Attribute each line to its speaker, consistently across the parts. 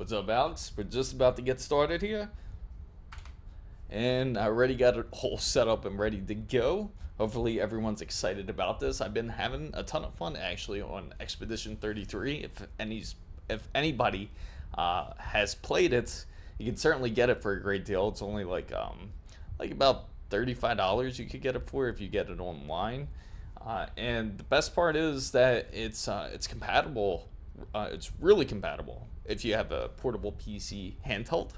Speaker 1: What's up, Alex? We're just about to get started here. And I already got it all set up and ready to go. Hopefully everyone's excited about this. I've been having a ton of fun actually on Expedition 33. If anybody has played it, you can certainly get it for a great deal. It's only like about $35 you could get it for if you get it online. And the best part is that it's compatible. It's really compatible if you have a portable PC handheld.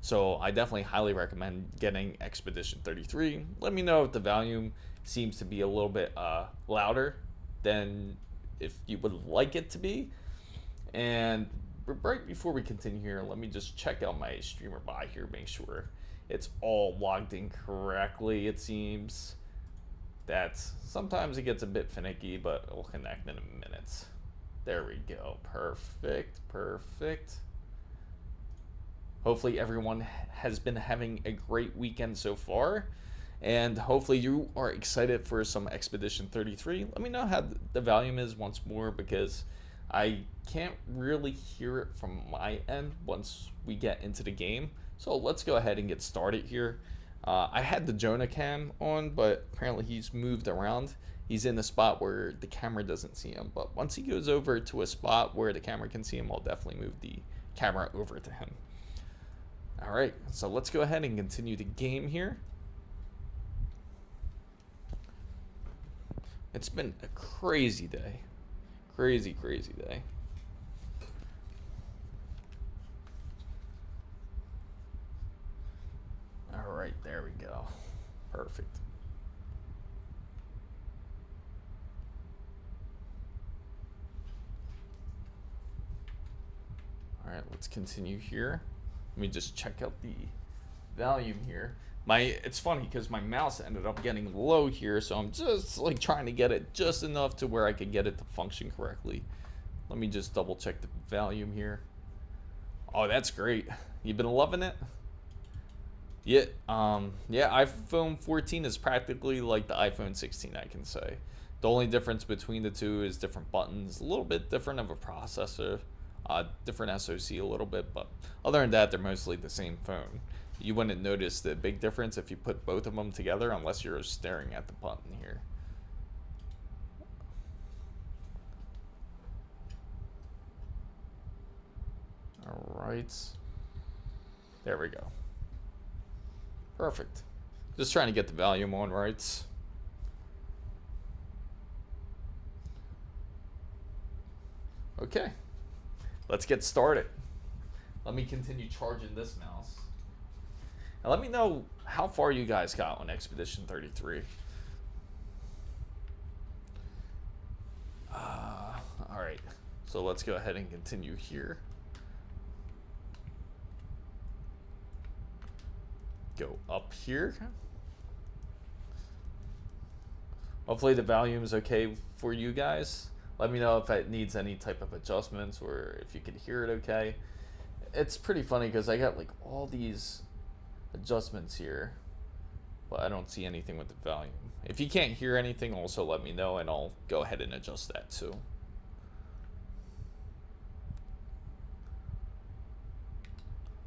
Speaker 1: So I definitely highly recommend getting Expedition 33. Let me know if the volume seems to be a little bit louder than if you would like it to be. And right before we continue here, let me just check out my streamer by here, make sure it's all logged in correctly. It seems that sometimes it gets a bit finicky, but it'll connect in a minute. There we go. Perfect. Hopefully everyone has been having a great weekend so far, and hopefully you are excited for some Expedition 33. Let me know how the volume is once more, because I can't really hear it from my end once we get into the game. So let's go ahead and get started here. I had the Jonah cam on, but apparently he's moved around. He's in the spot where the camera doesn't see him, but once he goes over to a spot where the camera can see him, I'll definitely move the camera over to him. All right, so let's go ahead and continue the game here. It's been a crazy day. Crazy day. All right, there we go. Perfect. All right, let's continue here. Let me just check out the volume here. It's funny because my mouse ended up getting low here, so I'm just like trying to get it just enough to where I could get it to function correctly. Let me just double check the volume here. Oh, that's great. You've been loving it? Yeah, iPhone 14 is practically like the iPhone 16, I can say. The only difference between the two is different buttons, a little bit different of a processor. Different SoC a little bit, but other than that, they're mostly the same phone. You wouldn't notice the big difference if you put both of them together unless you're staring at the button here. All right, there we go. Perfect. Just trying to get the volume on right. Okay. Let's get started. Let me continue charging this mouse. And let me know how far you guys got on Expedition 33. All right, so let's go ahead and continue here. Go up here. Hopefully the volume is okay for you guys. Let me know if it needs any type of adjustments or if you can hear it okay. It's pretty funny because I got like all these adjustments here, but I don't see anything with the volume. If you can't hear anything, also let me know and I'll go ahead and adjust that too.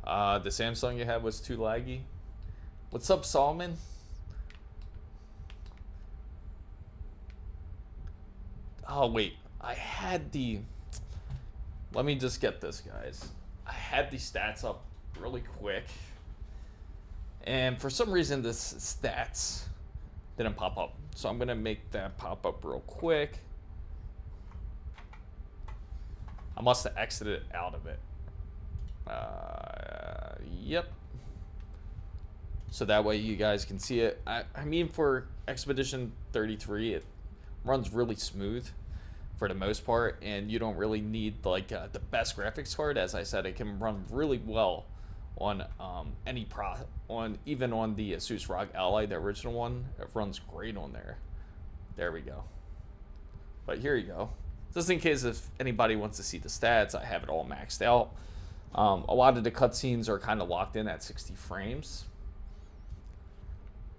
Speaker 1: The Samsung you had was too laggy. What's up, Solomon? Oh wait, I had let me just get this, guys. I had the stats up really quick, and for some reason this stats didn't pop up, so I'm gonna make that pop up real quick. I must have exited out of it. Yep. So that way you guys can see it. I mean, for Expedition 33, it runs really smooth for the most part, and you don't really need like the best graphics card. As I said, it can run really well on even on the ASUS ROG Ally, the original one. It runs great on there. There we go. But here you go. Just in case if anybody wants to see the stats, I have it all maxed out. A lot of the cutscenes are kind of locked in at 60 frames.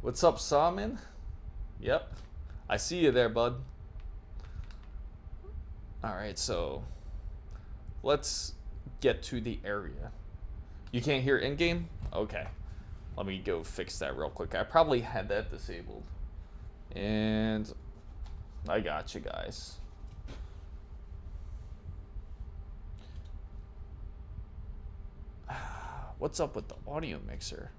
Speaker 1: What's up, Salmon? Yep, I see you there, bud. All right, so let's get to the area. You can't hear in-game? Okay. Let me go fix that real quick. I probably had that disabled. And I got you guys. What's up with the audio mixer?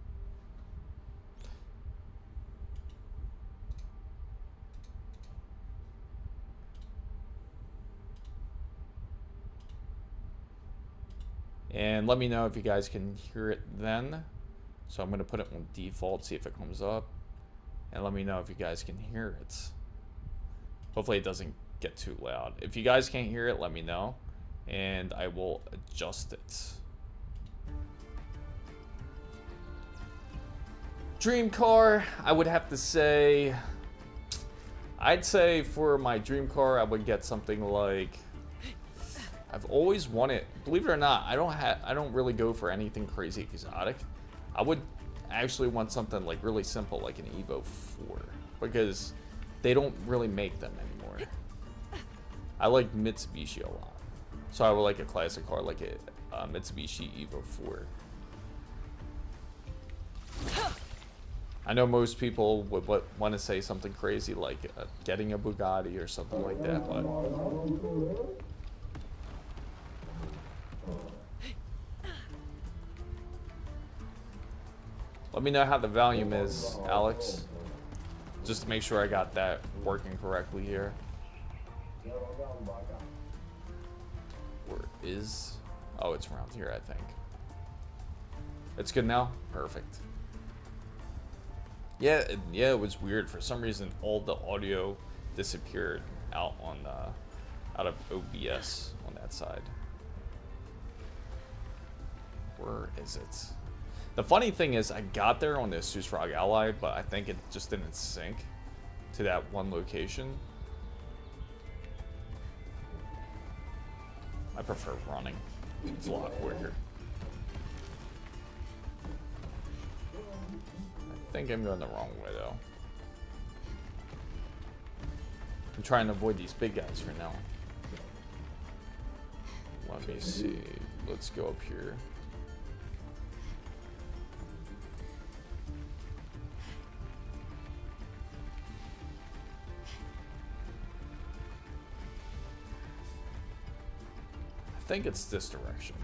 Speaker 1: And let me know if you guys can hear it then. So I'm going to put it on default, see if it comes up. And let me know if you guys can hear it. Hopefully it doesn't get too loud. If you guys can't hear it, let me know. And I will adjust it. Dream car, I would have to say... I'd say for my dream car, I would get something like... I've always wanted, believe it or not, I don't really go for anything crazy exotic. I would actually want something like really simple, like an Evo 4, because they don't really make them anymore. I like Mitsubishi a lot, so I would like a classic car like a Mitsubishi Evo 4. I know most people would want to say something crazy like getting a Bugatti or something like that, but let me know how the volume is, Alex, just to make sure I got that working correctly here. Where is... Oh, it's around here, I think. It's good now? Perfect. Yeah, it was weird. For some reason, all the audio disappeared out of OBS on that side. Where is it? The funny thing is, I got there on the ASUS ROG Ally, but I think it just didn't sync to that one location. I prefer running. It's a lot quicker. I think I'm going the wrong way, though. I'm trying to avoid these big guys for now. Let me see. Let's go up here. I think it's this direction.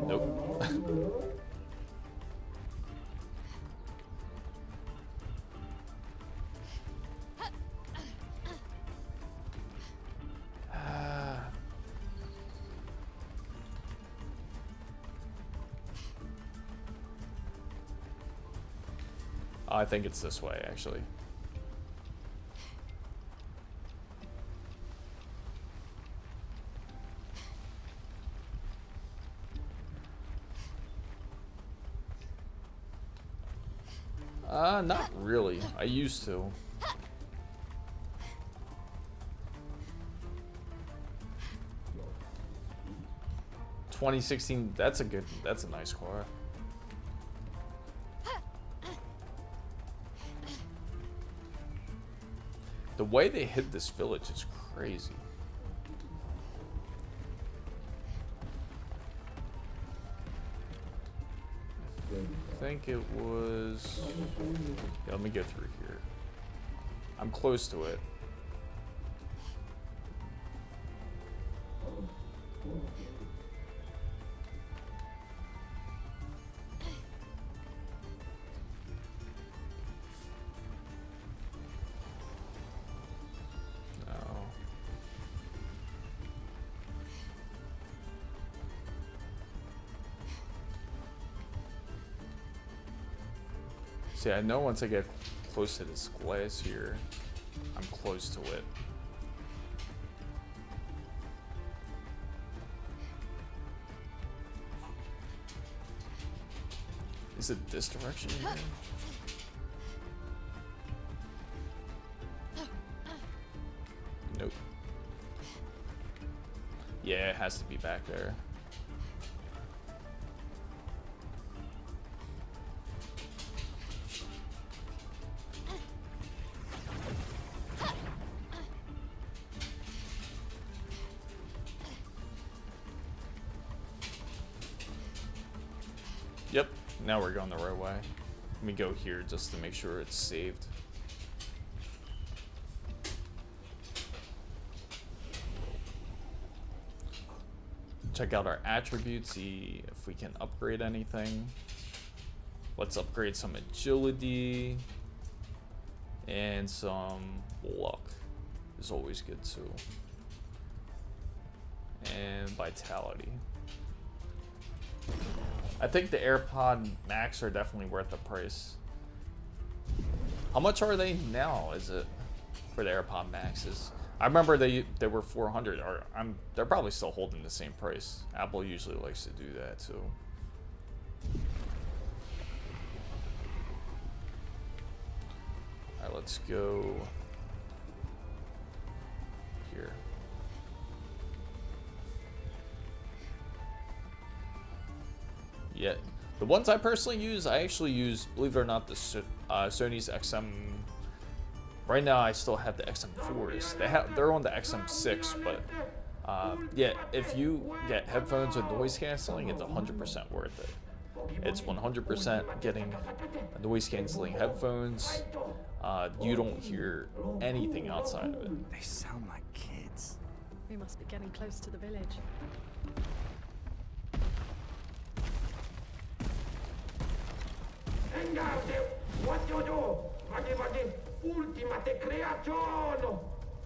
Speaker 1: Nope. I think it's this way, actually. Not really. I used to. $2016, that's a nice car. The way they hit this village is crazy. I think it was... Yeah, let me get through here. I'm close to it. See, I know once I get close to this glass here, I'm close to it. Is it this direction here? Nope. Yeah, it has to be back there. now we're going the right way. Let me go here just to make sure it's saved. Check out our attributes, see if we can upgrade anything. Let's upgrade some agility and some luck is always good too. And vitality. I think the AirPod Max are definitely worth the price. How much are they now? Is it for the AirPod Maxes? I remember they were 400. Or they're probably still holding the same price. Apple usually likes to do that too. All right, let's go here. Yeah, the ones I personally use, I actually use, believe it or not, the Sony's XM. Right now, I still have the XM4s. They're on the XM6, but yeah, if you get headphones with noise canceling, it's 100% worth it. It's 100% getting noise canceling headphones. You don't hear anything outside of it.
Speaker 2: They sound like kids.
Speaker 3: We must be getting close to the village.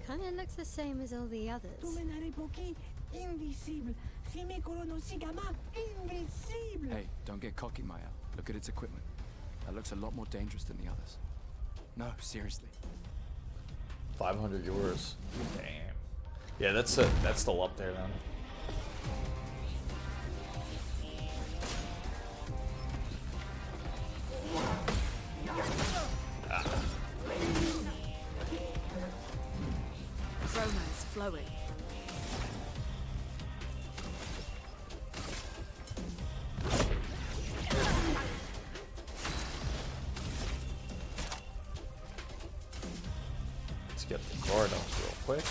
Speaker 4: Kinda looks the same as all the others.
Speaker 2: Hey, don't get cocky, Maya. Look at its equipment. That looks a lot more dangerous than the others. No, seriously.
Speaker 1: 500 euros. Damn. Yeah, that's still up there then.
Speaker 3: Romance flowing.
Speaker 1: Let's get the guard up real quick.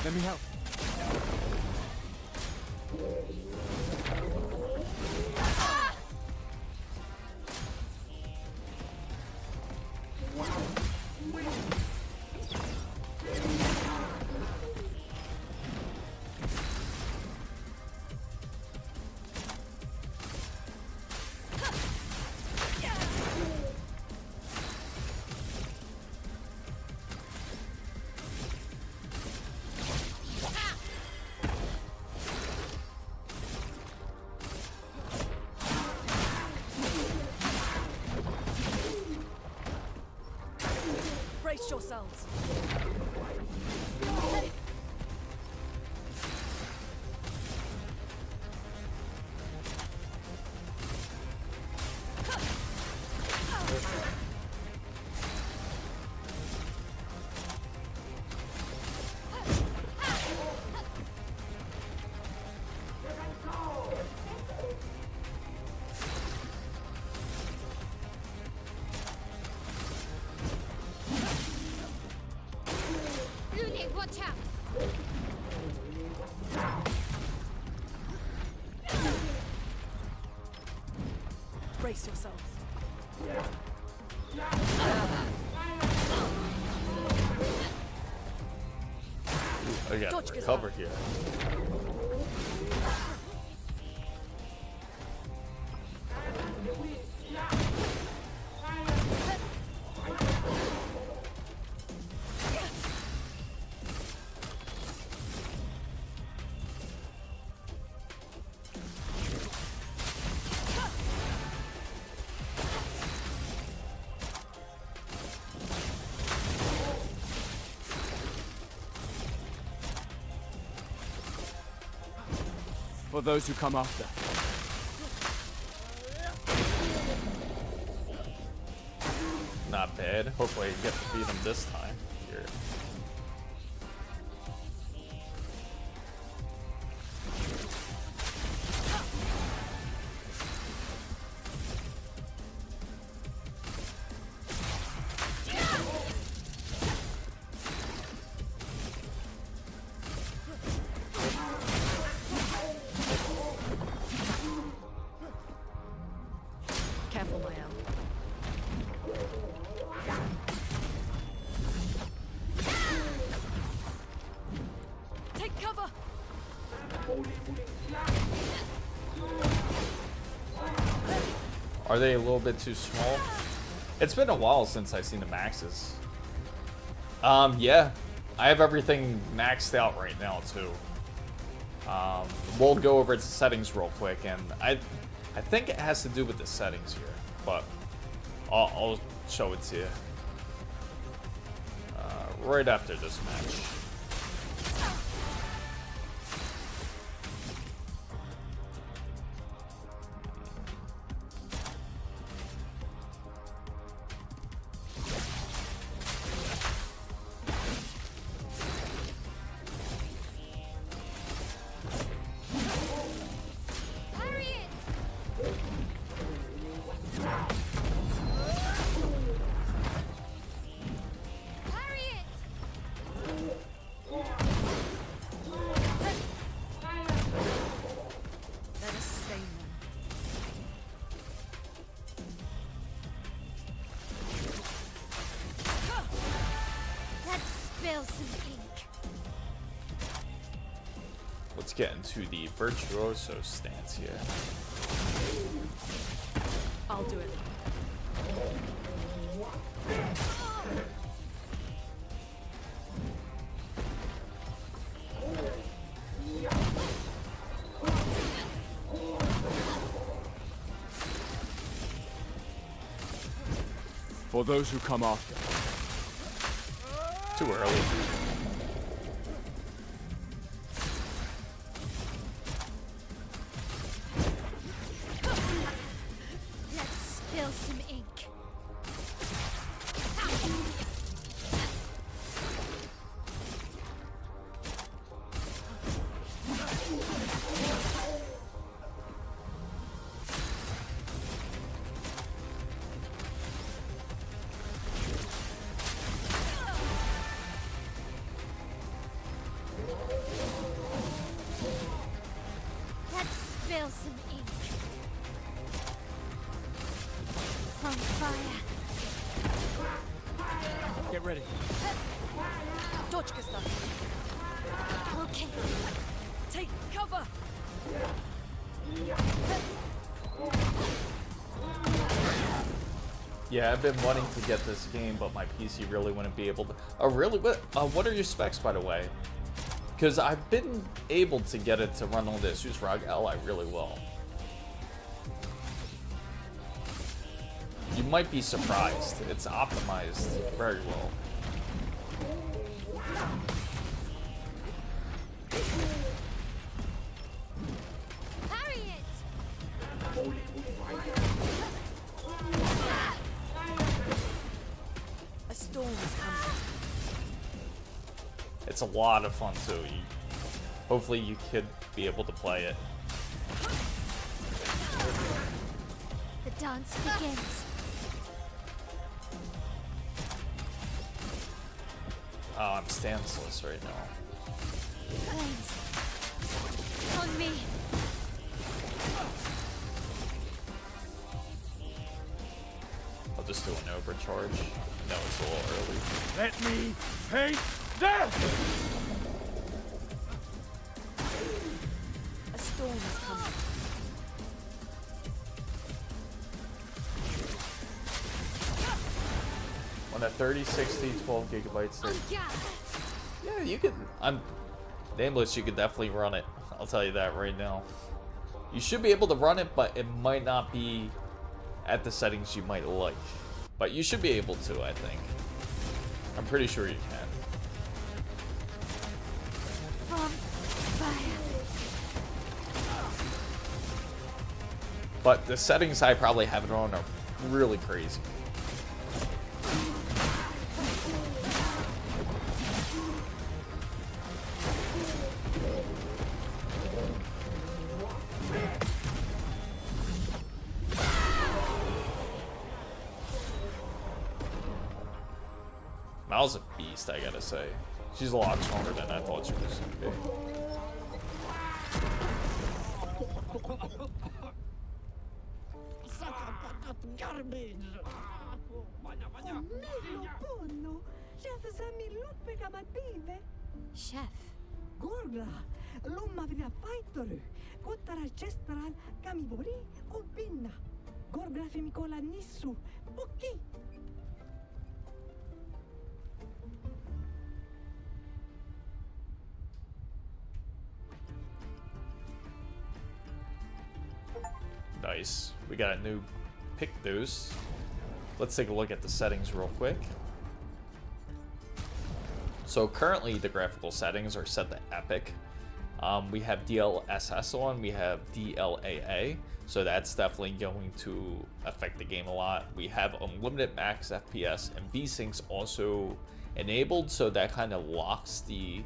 Speaker 2: Let me help.
Speaker 3: Brace yourselves.
Speaker 4: Watch out!
Speaker 3: Brace yourselves.
Speaker 1: I got cover here.
Speaker 2: For those who come after.
Speaker 1: Not bad. Hopefully I get to beat him this time. Here. Are they a little bit too small? It's been a while since I've seen the maxes. Yeah, I have everything maxed out right now too. We'll go over its settings real quick, and I think it has to do with the settings here, but I'll show it to you right after this match. Let's get into the virtuoso stance here.
Speaker 3: I'll do it.
Speaker 2: For those who come after.
Speaker 1: Too early.
Speaker 2: Get ready.
Speaker 3: Точка stuff. Okay. Take cover.
Speaker 1: Yeah, I've been wanting to get this game, but my PC really wouldn't be able to. Oh, really? What are your specs, by the way? Because I've been able to get it to run on the ASUS ROG Ally really well. You might be surprised. It's optimized very well.
Speaker 3: A storm is coming.
Speaker 1: It's a lot of fun too. Hopefully you could be able to play it.
Speaker 4: The dance begins.
Speaker 1: Oh, I'm stanceless right now.
Speaker 4: Flames. On me.
Speaker 1: I'll just do an overcharge. No, it's a little early.
Speaker 2: Let me paint death!
Speaker 3: A storm is coming.
Speaker 1: On a 3060, 12 gigabytes.
Speaker 4: On gas.
Speaker 1: Yeah, you could. I'm nameless. You could definitely run it. I'll tell you that right now. You should be able to run it, but it might not be at the settings you might like. But you should be able to, I think. I'm pretty sure you can.
Speaker 4: Fire.
Speaker 1: But the settings I probably have it on are really crazy. Mal's a beast, I gotta say. She's a lot stronger than I thought she was gonna be.
Speaker 4: Chef,
Speaker 5: Gorgra, Lomma vira fighter, Kotara Chestral, Kamibori, Obinna, Gorgra Femikola Nisu, Poki.
Speaker 1: Nice. We got a new pick deuce. Let's take a look at the settings real quick. So currently the graphical settings are set to epic. We have DLSS on, we have DLAA, so that's definitely going to affect the game a lot. We have unlimited max FPS, and V-Sync's also enabled, so that kind of locks the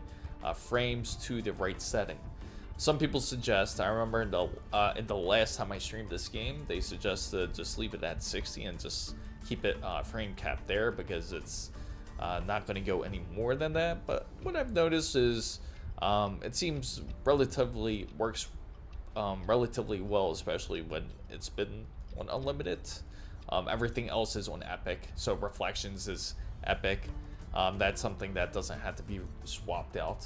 Speaker 1: frames to the right setting. Some people suggest, I remember in the last time I streamed this game, they suggested just leave it at 60 and just keep it frame capped there, because it's not going to go any more than that. But what I've noticed is it seems works relatively well, especially when it's been on unlimited. Everything else is on epic, so reflections is epic. That's something that doesn't have to be swapped out.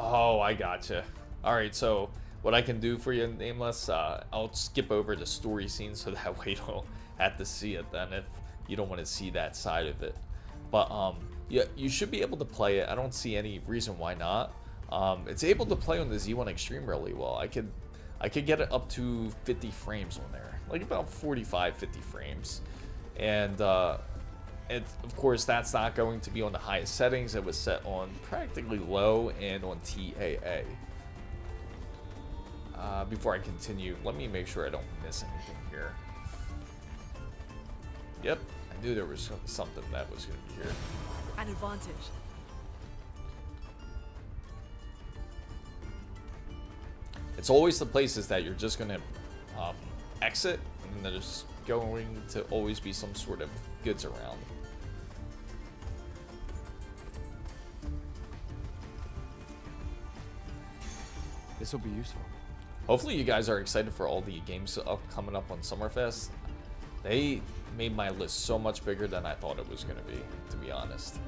Speaker 1: Oh, I gotcha. Alright, so what I can do for you, Nameless, I'll skip over the story scene so that way you don't have to see it then if you don't want to see that side of it. But yeah, you should be able to play it. I don't see any reason why not. It's able to play on the Z1 Extreme really well. I could get it up to 50 frames on there, like about 45, 50 frames. And of course, that's not going to be on the highest settings. It was set on practically low and on TAA. Before I continue, let me make sure I don't miss anything here. Yep, I knew there was something that was going to be here.
Speaker 3: An advantage.
Speaker 1: It's always the places that you're just going to exit, and there's going to always be some sort of goods around.
Speaker 2: This will be useful.
Speaker 1: Hopefully you guys are excited for all the games coming up on Summerfest. They made my list so much bigger than I thought it was going to be honest.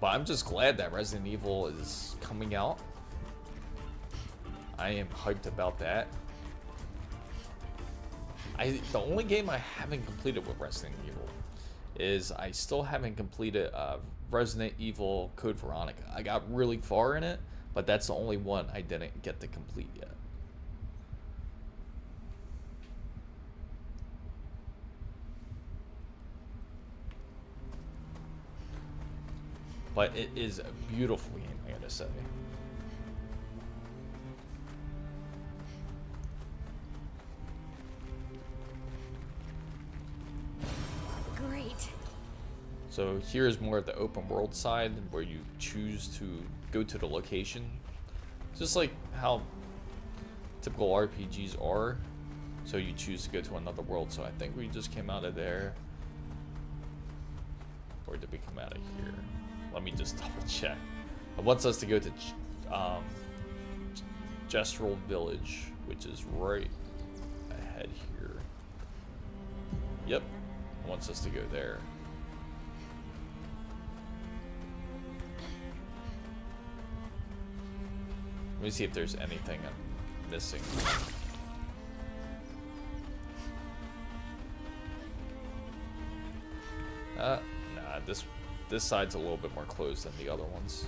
Speaker 1: But I'm just glad that Resident Evil is coming out. I am hyped about that. The only game I haven't completed with Resident Evil is I still haven't completed Resident Evil Code Veronica. I got really far in it, but that's the only one I didn't get to complete yet. But it is a beautiful game, I gotta say.
Speaker 3: Great.
Speaker 1: So here's more of the open world side where you choose to go to the location. Just like how typical RPGs are. So you choose to go to another world. So I think we just came out of there. Or did we come out of here? Let me just double check. It wants us to go to Gestural Village, which is right ahead here. Yep, it wants us to go there. Let me see if there's anything I'm missing. Nah, this side's a little bit more closed than the other ones.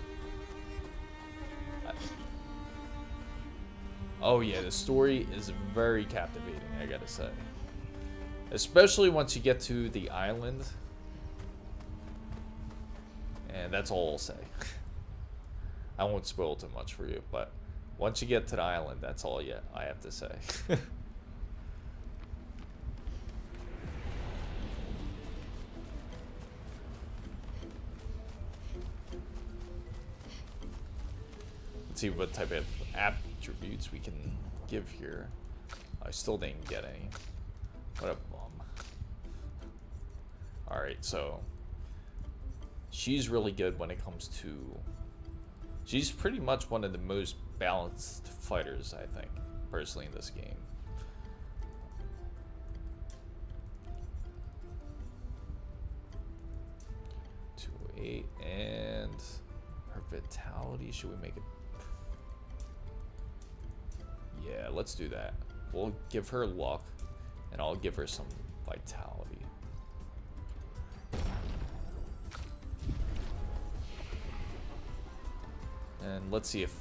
Speaker 1: Oh yeah, the story is very captivating, I gotta say. Especially once you get to the island. And that's all I'll say. I won't spoil too much for you, but once you get to the island, that's all I have to say. Let's see what type of attributes we can give here. I still didn't get any. What a bum. Alright, so she's really good when it comes to... She's pretty much one of the most balanced fighters, I think, personally, in this game. 8. And her vitality, should we make it? Yeah, let's do that. We'll give her luck, and I'll give her some vitality. And let's see if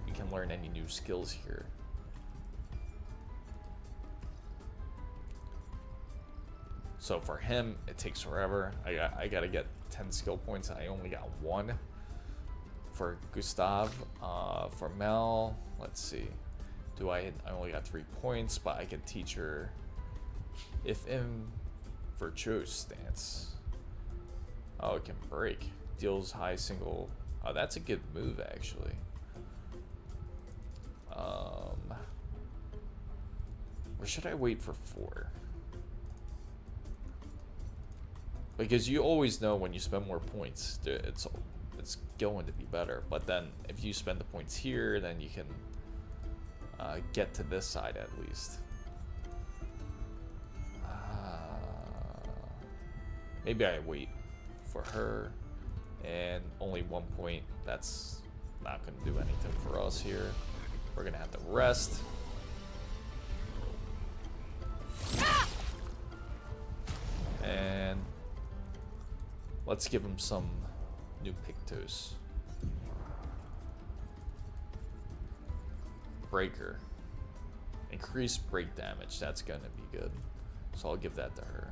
Speaker 1: we can learn any new skills here. So for him, it takes forever. I gotta get 10 skill points. I only got 1. For Gustav, for Mel, let's see. I only got 3 points, but I can teach her if in virtuose stance. Oh, it can break. Deals high single. Oh, that's a good move actually. Or should I wait for 4? Because you always know when you spend more points, it's going to be better. But then if you spend the points here, then you can get to this side at least. Maybe I wait for her, and only 1 point. That's not going to do anything for us here. We're going to have to rest. And let's give him some new Pictos. Breaker. Increased break damage. That's going to be good. So I'll give that to her.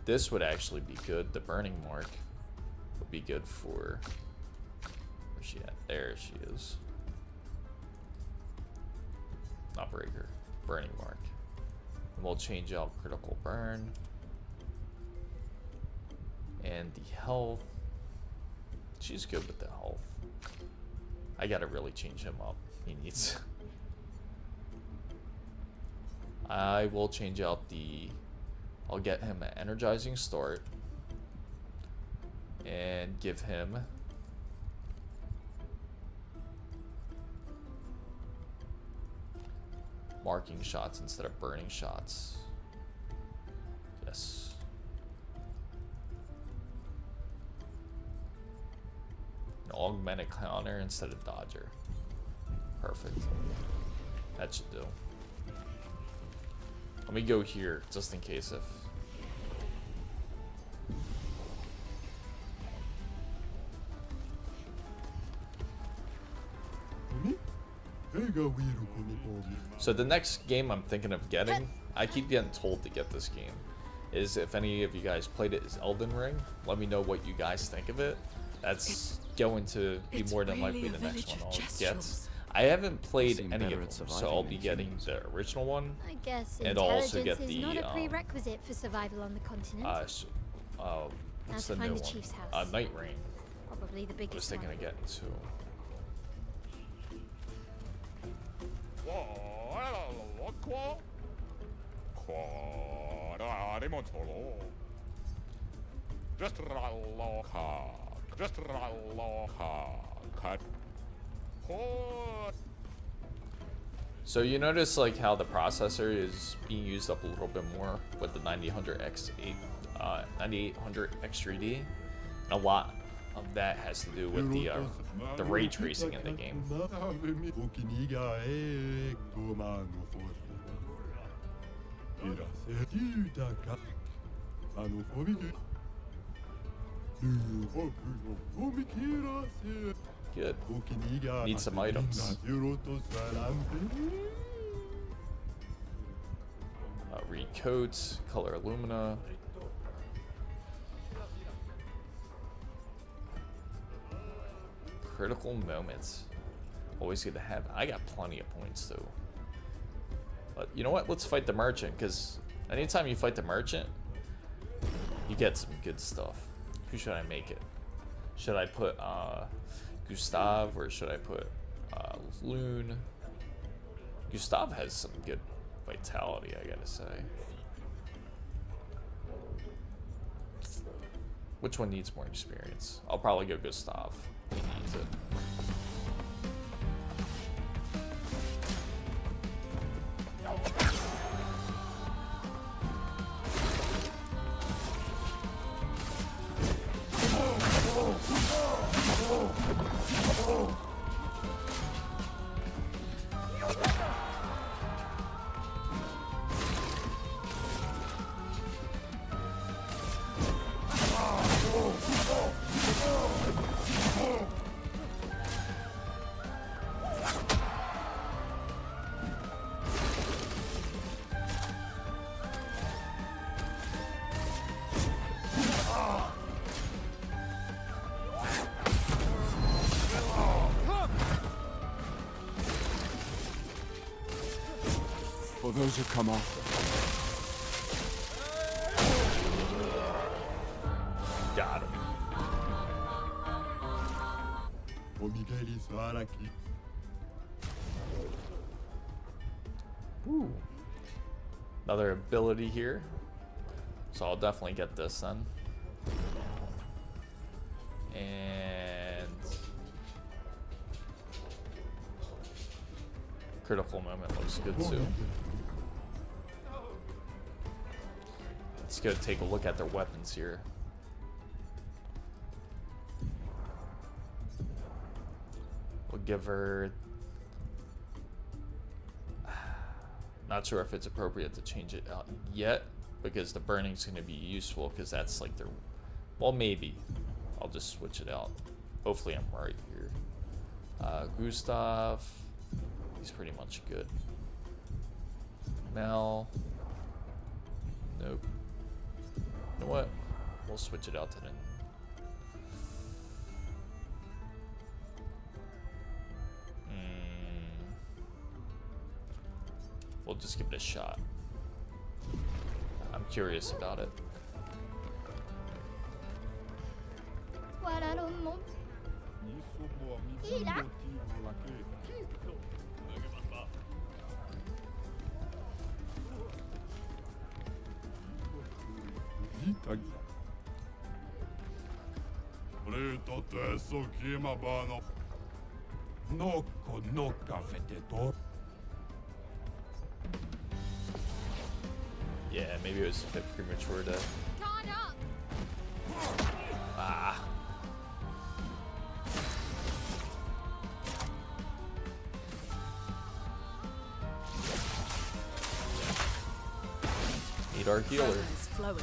Speaker 1: This would actually be good. The Burning Mark would be good for... Where's she at? There she is. Not Breaker. Burning Mark. And we'll change out Critical Burn. And the health. She's good with the health. I gotta really change him up. He needs... I will change out the... I'll get him an Energizing Start. And give him... Marking shots instead of burning shots. Yes. An augmented counter instead of dodger. Perfect. That should do. Let me go here just in case if... So the next game I'm thinking of getting, I keep getting told to get this game, is if any of you guys played it, is Elden Ring. Let me know what you guys think of it. That's going to be more than likely the next one I'll get. I haven't played any of them, so I'll be getting the original one.
Speaker 4: I guess
Speaker 1: and I'll also get
Speaker 4: intelligence is
Speaker 1: the
Speaker 4: not a prerequisite for survival on the continent.
Speaker 1: what's
Speaker 4: to
Speaker 1: the
Speaker 4: find
Speaker 1: new
Speaker 4: the chief's
Speaker 1: one?
Speaker 4: house.
Speaker 1: Night Rain.
Speaker 4: Probably the
Speaker 1: I was
Speaker 4: biggest
Speaker 1: thinking
Speaker 4: one.
Speaker 1: of getting two. So you notice like how the processor is being used up a little bit more with the 9800X 9800X3D, and a lot of that has to do with the ray tracing in the game. Good. Need some items. Recoats, color alumina. Critical moments. Always good to have. I got plenty of points too. But you know what? Let's fight the merchant, because anytime you fight the merchant, you get some good stuff. Who should I make it? Should I put Gustav, or should I put Loon? Gustav has some good vitality, I gotta say. Which one needs more experience? I'll probably go Gustav. He needs it.
Speaker 2: For those who come after.
Speaker 1: Got him. Ooh. Another ability here. So I'll definitely get this then. And critical moment looks good too. Let's go take a look at their weapons here. We'll give her... Not sure if it's appropriate to change it out yet, because the burning's going to be useful, because that's like their... Well, maybe. I'll just switch it out. Hopefully I'm right here. Gustav. He's pretty much good. Mel. Nope. You know what? We'll switch it out to the... We'll just give it a shot. I'm curious about it. Yeah, maybe it was a bit premature to... Ah. Need our healer.
Speaker 3: Flowing.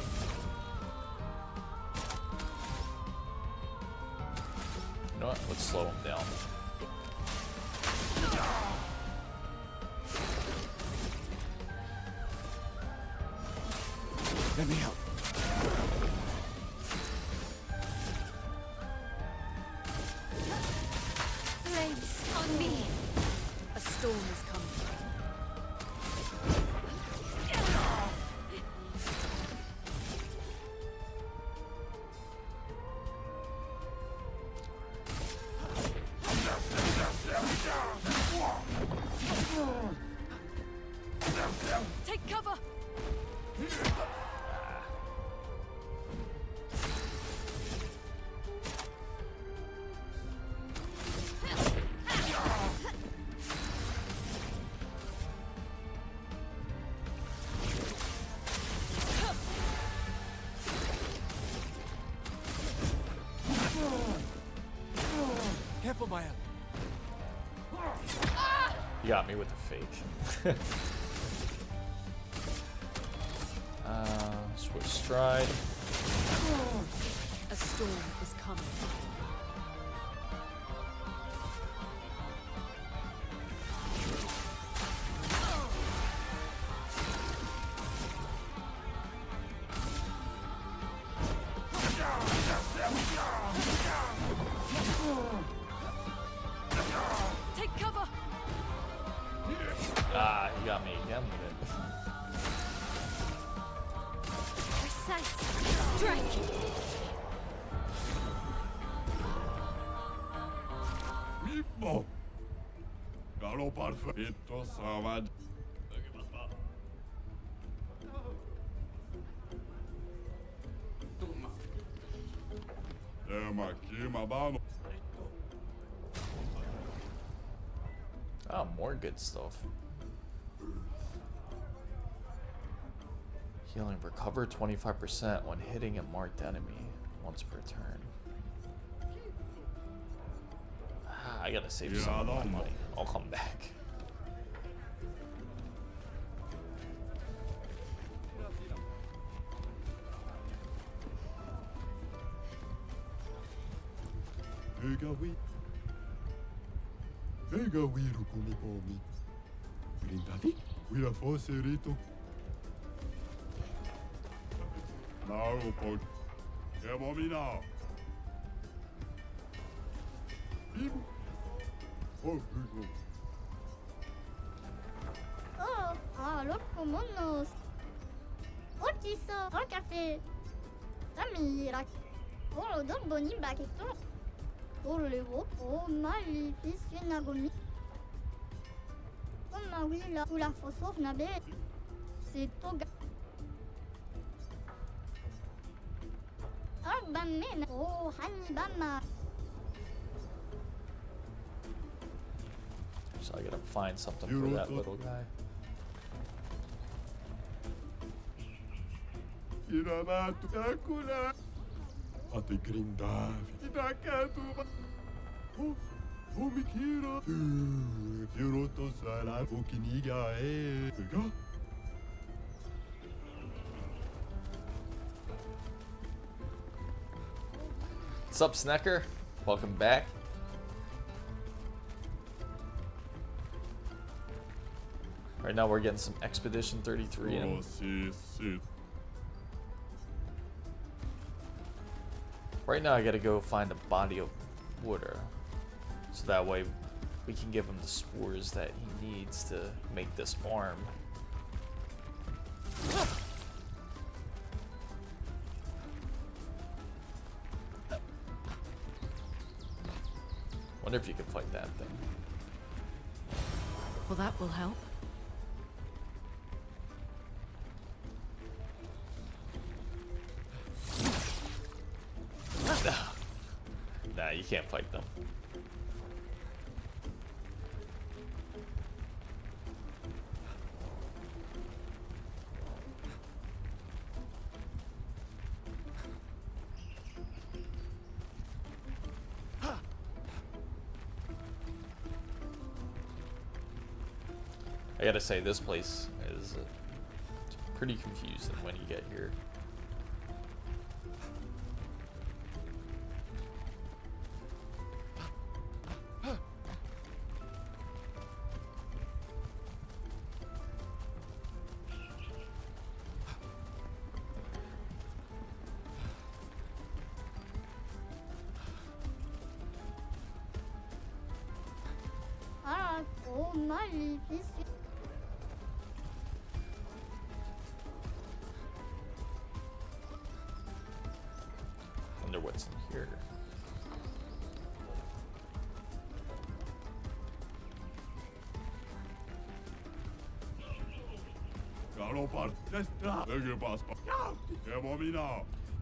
Speaker 1: You know what? Let's slow him down.
Speaker 2: Let me help.
Speaker 4: Flames on me.
Speaker 3: A storm is coming. Take cover.
Speaker 2: Careful, Maya.
Speaker 1: You got me with the fake. Switch stride.
Speaker 3: A storm is coming. Take cover.
Speaker 1: Ah, you got me again with it.
Speaker 4: Precise strike.
Speaker 6: Mippo! Caro perfetto, Savad.
Speaker 1: Oh, more good stuff. Healing, recover 25% when hitting a marked enemy once per turn. I gotta save some of my money. I'll come back.
Speaker 7: Oh, alors comment nos... Oh, qui ça? Oh, café. Amira. Oh, donc boni baketo. Oh, le haut. Oh, ma vie, fils nagomi. Oh, ma oui, là, où la fosse nabe. C'est toga. Oh, bamena. Oh, hani bama.
Speaker 1: So I gotta find something for that little guy. What's up, Snecker? Welcome back. Right now we're getting some Expedition 33 in. Right now I gotta go find a body of water, so that way we can give him the spores that he needs to make this arm. Wonder if you can fight that thing.
Speaker 3: Well, that will help.
Speaker 1: Nah, you can't fight them. I gotta say, this place is pretty confusing when you get here.
Speaker 7: Ah, oh, ma vie, fils.
Speaker 1: Wonder what's in here.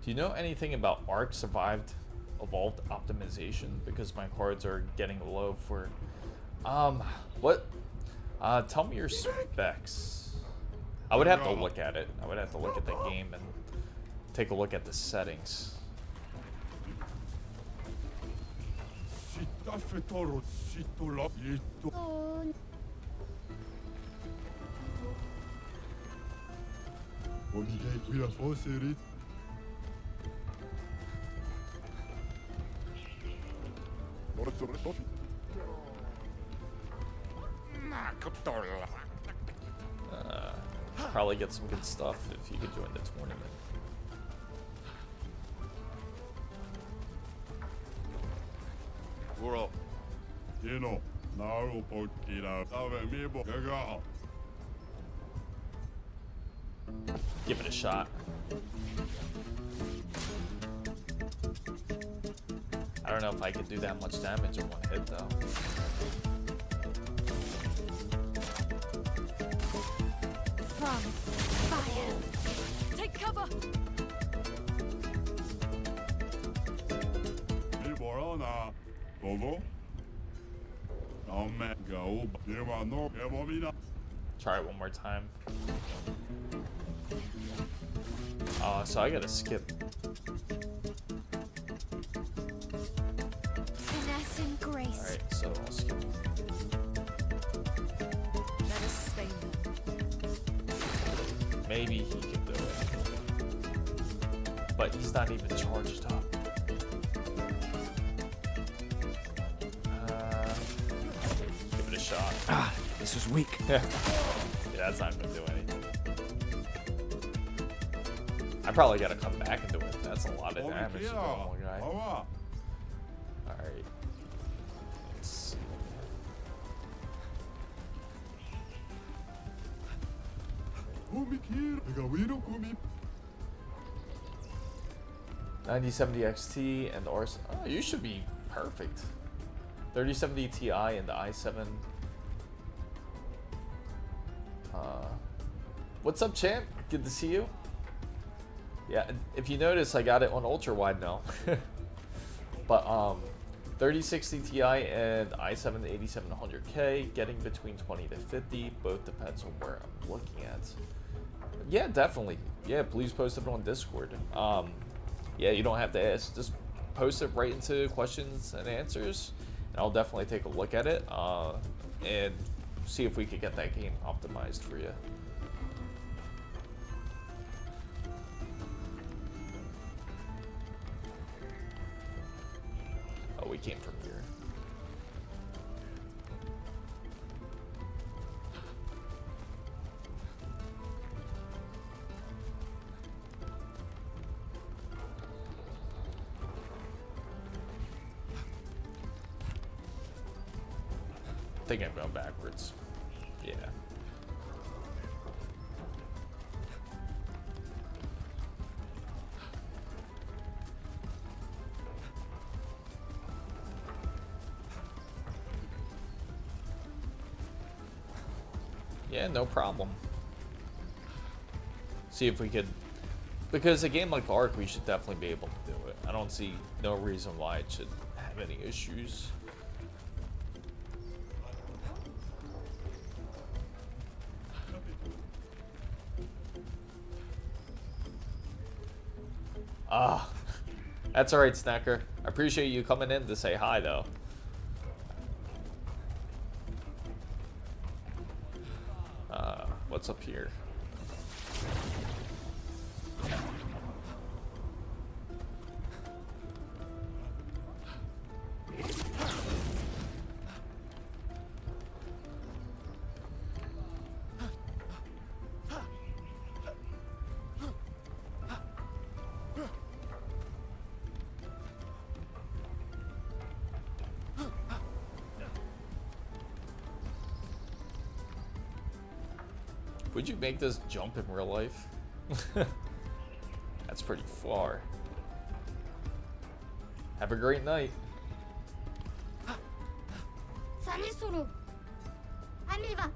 Speaker 1: Do you know anything about Arc Survived Evolved optimization? Because my cards are getting low for what? Tell me your specs. I would have to look at it. I would have to look at the game and take a look at the settings.
Speaker 7: Oh,
Speaker 1: Probably get some good stuff if you could join the tournament. Give it a shot. I don't know if I could do that much damage in one hit though.
Speaker 3: From fire. Take cover.
Speaker 1: Try it one more time. So I gotta skip.
Speaker 4: Finesse and grace.
Speaker 1: Alright, so I'll skip.
Speaker 3: Let us stay there.
Speaker 1: Maybe he can do it. But he's not even charged up. Give it a shot.
Speaker 2: Ah, this was weak.
Speaker 1: Yeah, that's not gonna do anything. I probably gotta come back and do it. That's a lot of damage to the normal guy. Alright. Let's see.
Speaker 6: Kumi here.
Speaker 1: 9070 XT and AORUS. Oh, you should be perfect. 3070 Ti and the i7. What's up, champ? Good to see you. Yeah, if you notice, I got it on ultra wide now. But 3060 Ti and i7 8700K, getting between 20 to 50. Both depends on where I'm looking at. Yeah, definitely. Yeah, please post it on Discord. Yeah, you don't have to ask. Just post it right into questions and answers, and I'll definitely take a look at it and see if we could get that game optimized for you. Oh, we came from here. I think I'm going backwards. Yeah. Yeah, no problem. See if we could, because a game like ARK, we should definitely be able to do it. I don't see no reason why it should have any issues. Ah, that's alright, Snacker. I appreciate you coming in to say hi, though. What's up here? Would you make this jump in real life? That's pretty far. Have a great night.
Speaker 7: Sanisuru. Amiva.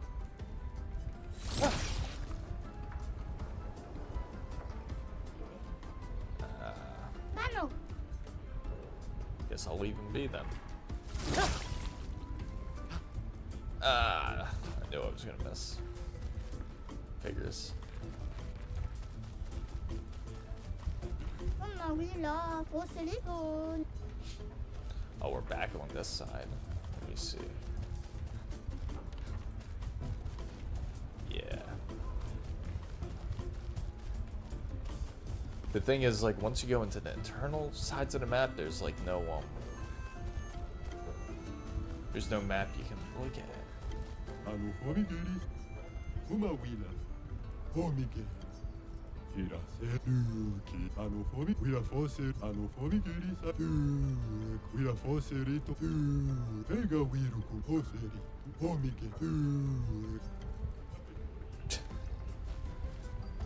Speaker 7: Mano.
Speaker 1: Guess I'll leave him be then. I knew I was gonna miss. Figures. Oh, we're back on this side. Let me see. Yeah. The thing is, like, once you go into the internal sides of the map, there's like no there's no map you can look at.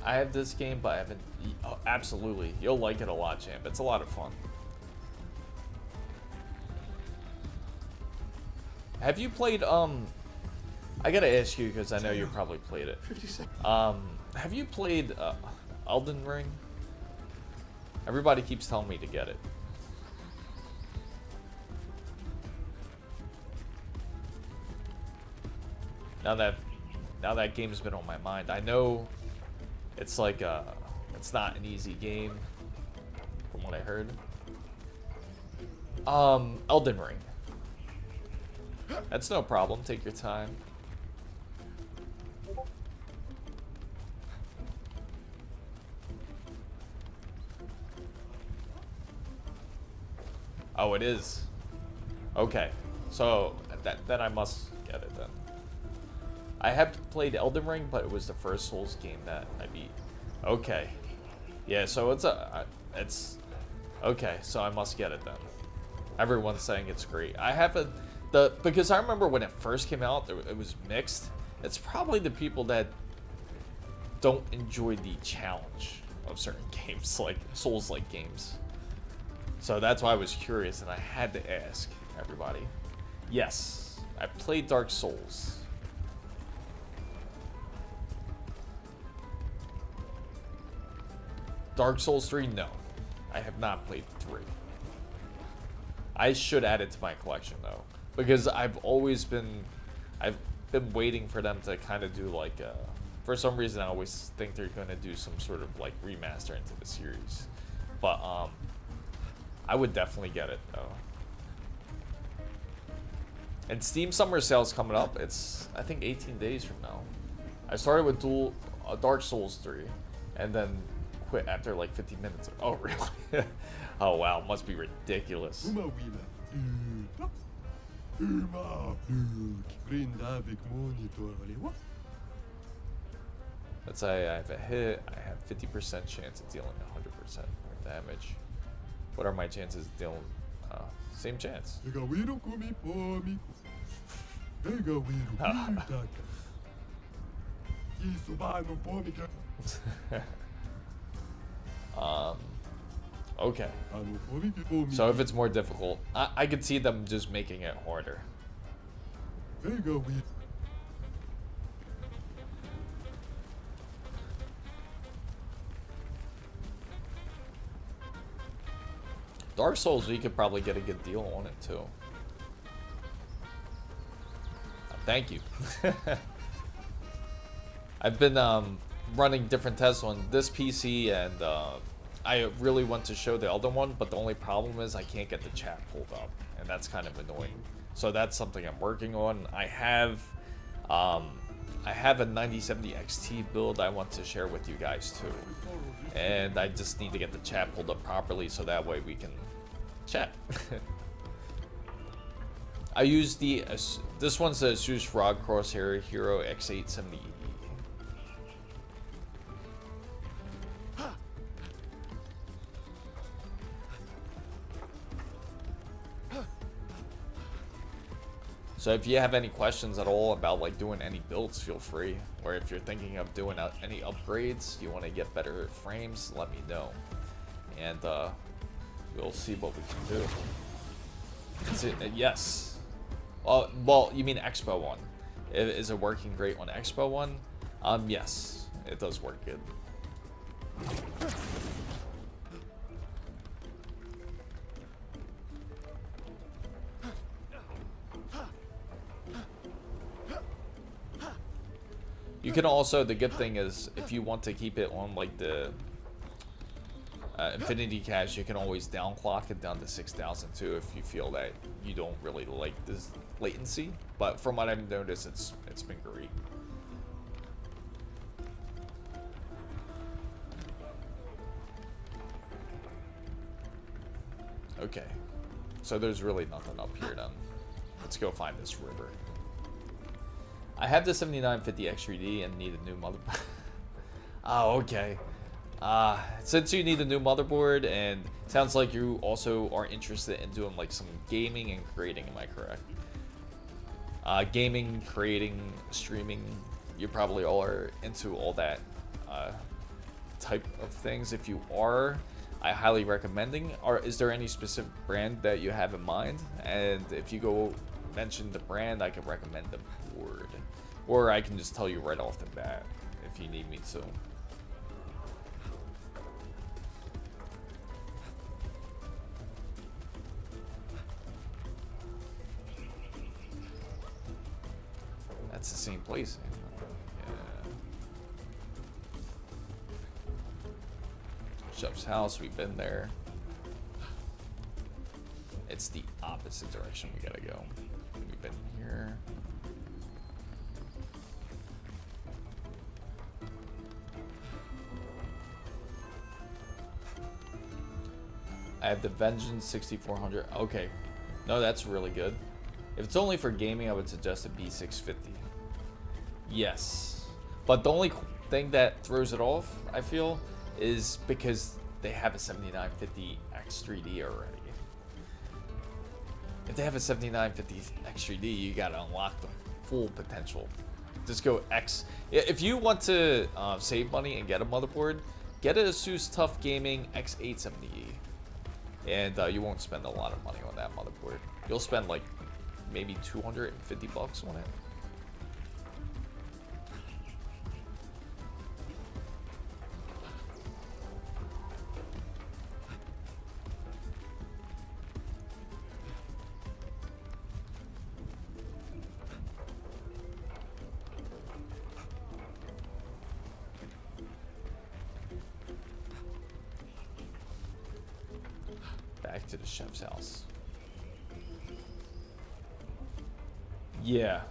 Speaker 1: I have this game, but I haven't. Oh, absolutely, you'll like it a lot, champ. It's a lot of fun. Have you played I gotta ask you because I know you probably played it. Have you played Elden Ring? Everybody keeps telling me to get it. Now that game's been on my mind. I know it's like it's not an easy game from what I heard. Elden Ring. That's no problem. Take your time. Oh, it is. Okay, so then I must get it then. I have played Elden Ring, but it was the first Souls game that I beat. Okay, yeah. So it's okay. So I must get it then. Everyone's saying it's great. I haven't because I remember when it first came out, it was mixed. It's probably the people that don't enjoy the challenge of certain games, like Souls-like games. So that's why I was curious, and I had to ask everybody. Yes, I played Dark Souls. Dark Souls 3, no. I have not played 3. I should add it to my collection, though. Because I've been waiting for them to kind of do, like, for some reason I always think they're going to do some sort of, like, remaster into the series. But, I would definitely get it, though. And Steam Summer Sale's coming up. It's, I think, 18 days from now. I started with Dark Souls 3, and then quit after like 15 minutes. Oh, really? Oh, wow. Must be ridiculous. Let's say I have a hit. I have 50% chance of dealing 100% more damage. What are my chances of dealing? Same chance. Okay. So if it's more difficult, I could see them just making it harder. Dark Souls, you could probably get a good deal on it too. Thank you. I've been running different tests on this PC, and I really want to show the other one, but the only problem is I can't get the chat pulled up, and that's kind of annoying. So that's something I'm working on. I have a 9070 XT build I want to share with you guys too, and I just need to get the chat pulled up properly so that way we can chat. I use this one's the ASUS ROG Crosshair Hero X870E. So if you have any questions at all about like doing any builds, feel free. Or if you're thinking of doing any upgrades, you want to get better frames, let me know. And we'll see what we can do. Yes. Well, you mean Expo 1. Is it working great on Expo 1? Yes, it does work good. You can also, the good thing is, if you want to keep it on like the Infinity Cache, you can always downclock it down to 6,000 too if you feel that you don't really like this latency. But from what I've noticed, it's been great. Okay, so there's really nothing up here then. Let's go find this river. I have the 7950 X3D and need a new motherboard. Oh, okay. Since you need a new motherboard, and it sounds like you also are interested in doing like some gaming and creating, am I correct? Gaming, creating, streaming, you probably all are into all that type of things. If you are, I highly recommending. Is there any specific brand that you have in mind? And if you go mention the brand, I can recommend the board. Or I can just tell you right off the bat if you need me to. That's the same place. Yeah. Chef's house, we've been there. It's the opposite direction we gotta go. We've been I have the Vengeance 6400. Okay. No, that's really good. If it's only for gaming, I would suggest a B650. Yes. But the only thing that throws it off, I feel, is because they have a 7950X3D already. If they have a 7950X3D, you gotta unlock the full potential. Just go X. If you want to save money and get a motherboard, get an ASUS Tough Gaming X870E. And you won't spend a lot of money on that motherboard. You'll spend like maybe 250 bucks on it. Back to the chef's house. Yeah.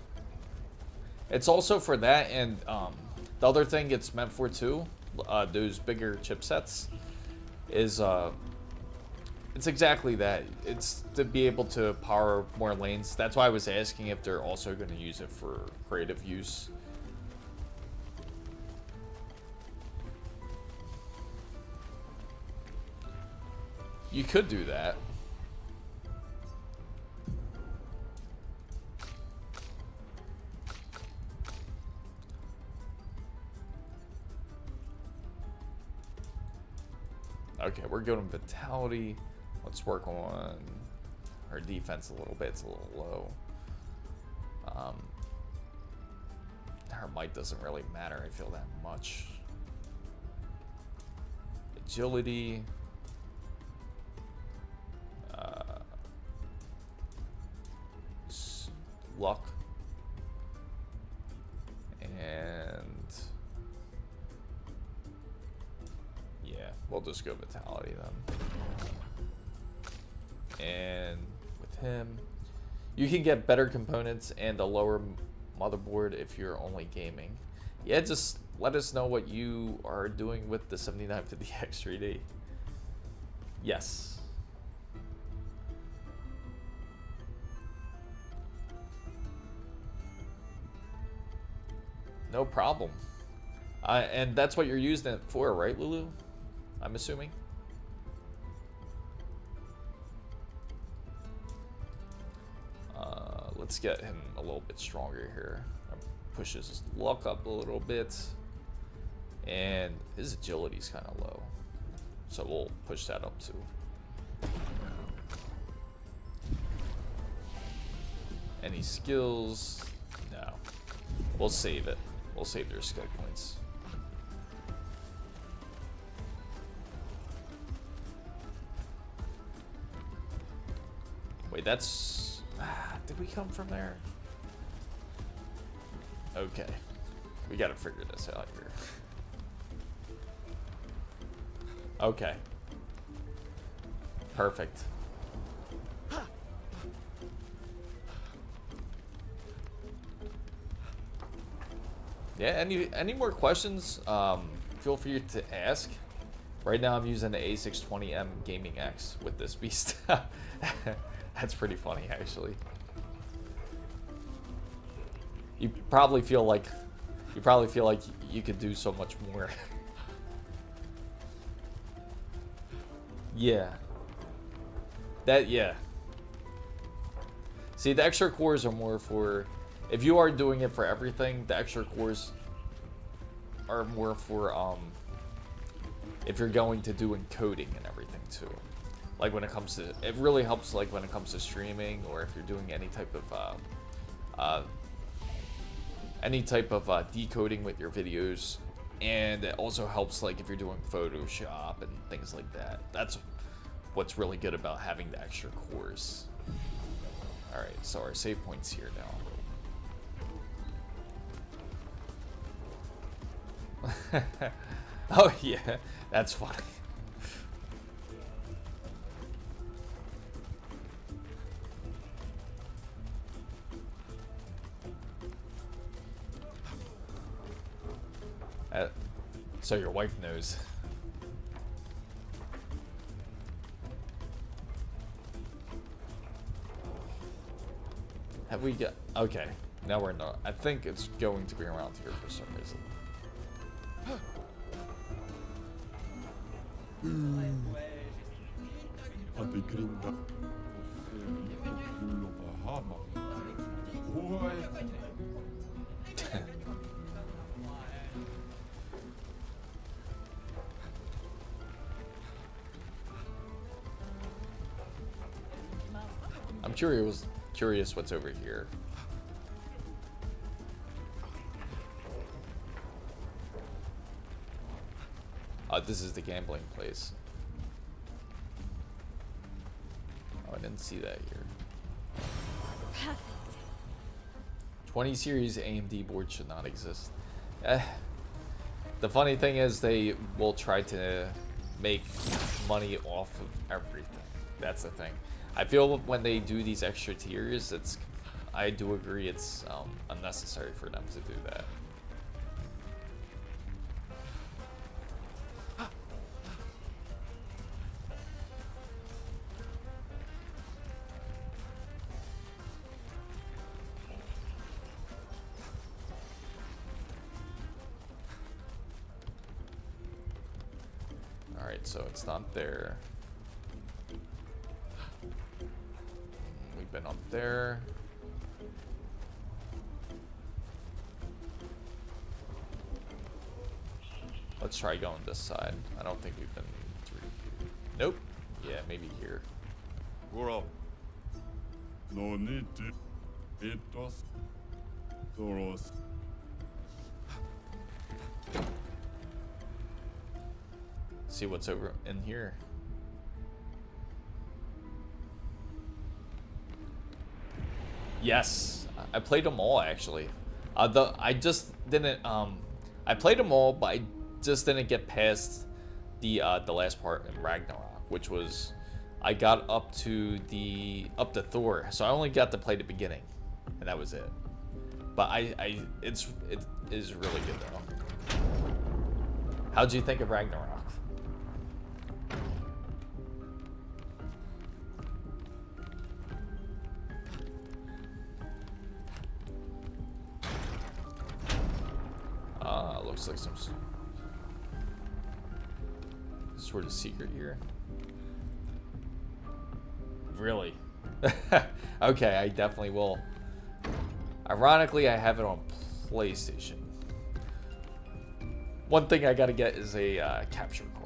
Speaker 1: It's also for that, and the other thing it's meant for too, those bigger chipsets, is it's exactly that. It's to be able to power more lanes. That's why I was asking if they're also going to use it for creative use. You could do that. Okay, we're good on vitality. Let's work on our defense a little bit. It's a little low. Her might doesn't really matter, I feel, that much. Agility. Luck. And yeah, we'll just go vitality then. And with him, you can get better components and a lower motherboard if you're only gaming. Yeah, just let us know what you are doing with the 7950X3D. Yes. No problem. And that's what you're using it for, right, Lulu? I'm assuming. Let's get him a little bit stronger here. Push his luck up a little bit. And his agility's kind of low. So we'll push that up too. Any skills? No. We'll save it. We'll save their skill points. Wait, that's... did we come from there? Okay. We gotta figure this out here. Okay. Perfect. Yeah, any more questions, feel free to ask. Right now I'm using the A620M Gaming X with this beast. That's pretty funny, actually. You probably feel like you could do so much more. Yeah. Yeah. See, the extra cores are more for, if you are doing it for everything, the extra cores are more for if you're going to do encoding and everything too. Like when it comes to, it really helps like when it comes to streaming, or if you're doing any type of decoding with your videos. And it also helps like if you're doing Photoshop and things like that. That's what's really good about having the extra cores. Alright, so our save point's here now. Oh yeah, that's funny. So your wife knows. have we got? Okay, now we're not. I think it's going to be around here for some reason. I'm curious what's over here. This is the gambling place. Oh, I didn't see that here. 20 series AMD board should not exist. The funny thing is they will try to make money off of everything. That's the thing. I feel when they do these extra tiers, I do agree it's unnecessary for them to do that. Alright, so it's not there. We've been up there. Let's try going this side. I don't think we've been through here. Nope. Yeah, maybe here.
Speaker 6: Goro. No need to. It was. Doros.
Speaker 1: See what's over in here. Yes, I played them all actually. I just didn't. I played them all, but I just didn't get past the last part in Ragnarok, which was I got up to Thor, so I only got to play the beginning, and that was it. But it is really good though. How'd you think of Ragnarok? Looks like some sort of secret here. Really? Okay, I definitely will. Ironically, I have it on PlayStation. One thing I gotta get is a capture card.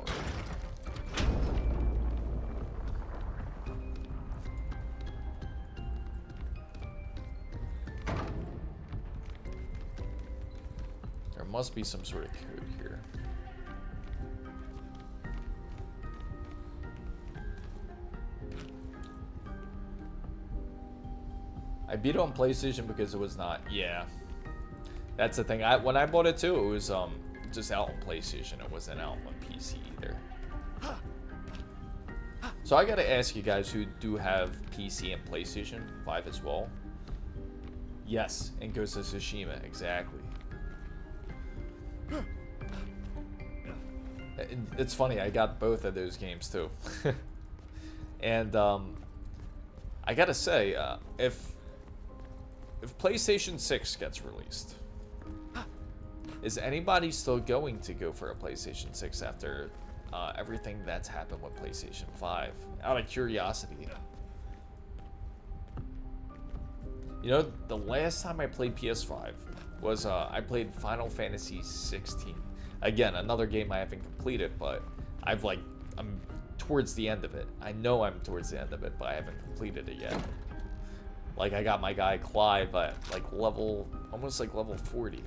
Speaker 1: Must be some sort of code here. I beat it on PlayStation because it was not. Yeah, that's the thing. When I bought it too, it was just out on PlayStation. It wasn't out on PC either. So I gotta ask you guys who do have PC and PlayStation 5 as well. Yes, and Ghost of Tsushima, exactly. It's funny, I got both of those games too. And I gotta say, if PlayStation 6 gets released, is anybody still going to go for a PlayStation 6 after everything that's happened with PlayStation 5? Out of curiosity. You know, the last time I played PS5 was I played Final Fantasy 16. Again, another game I haven't completed, but I'm towards the end of it. I know I'm towards the end of it, but I haven't completed it yet. Like, I got my guy Clive at like almost like level 40,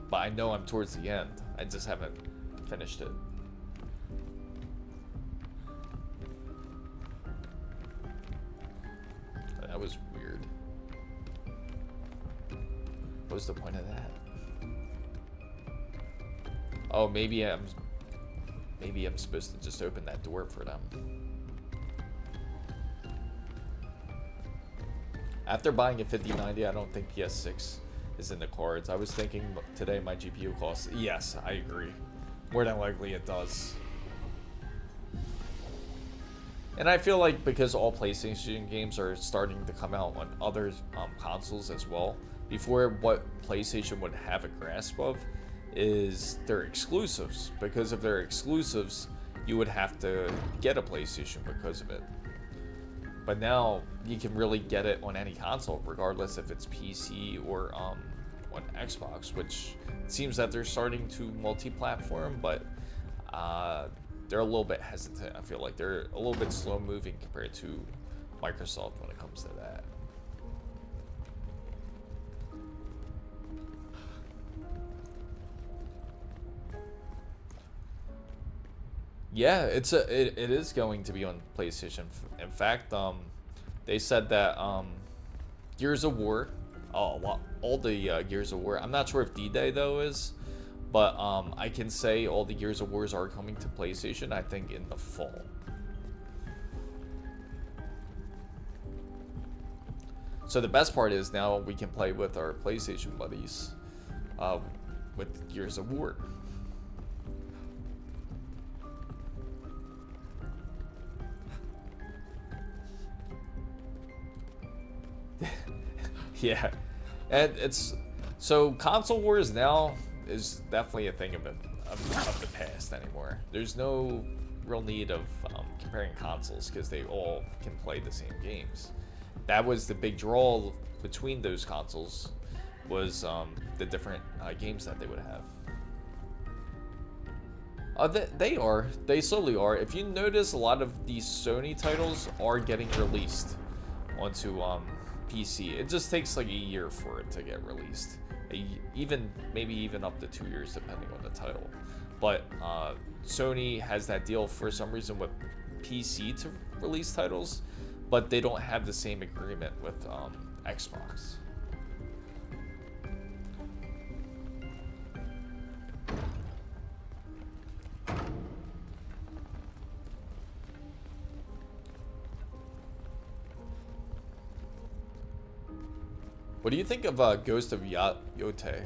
Speaker 1: but I know I'm towards the end. I just haven't finished it. That was weird. What was the point of that? Oh, maybe I'm supposed to just open that door for them. After buying a 5090, I don't think PS6 is in the cards. I was thinking today my GPU costs. Yes, I agree. More than likely it does. And I feel like because all PlayStation games are starting to come out on other consoles as well, before what PlayStation would have a grasp of is their exclusives. Because of their exclusives, you would have to get a PlayStation because of it. But now you can really get it on any console, regardless if it's PC or on Xbox, which it seems that they're starting to multi-platform, but they're a little bit hesitant. I feel like they're a little bit slow moving compared to Microsoft when it comes to that. Yeah, it is going to be on PlayStation. In fact, they said that Gears of War, all the Gears of War. I'm not sure if D-Day though is, but I can say all the Gears of Wars are coming to PlayStation. I think in the fall. So the best part is now we can play with our PlayStation buddies with Gears of War. Yeah, and it's so console wars now is definitely a thing of the past anymore. There's no real need of comparing consoles because they all can play the same games. That was the big draw between those consoles, was the different games that they would have. They slowly are. If you notice, a lot of these Sony titles are getting released onto PC. It just takes like a year for it to get released, maybe even up to 2 years depending on the title. But Sony has that deal for some reason with PC to release titles, but they don't have the same agreement with Xbox. What do you think of Ghost of Yote?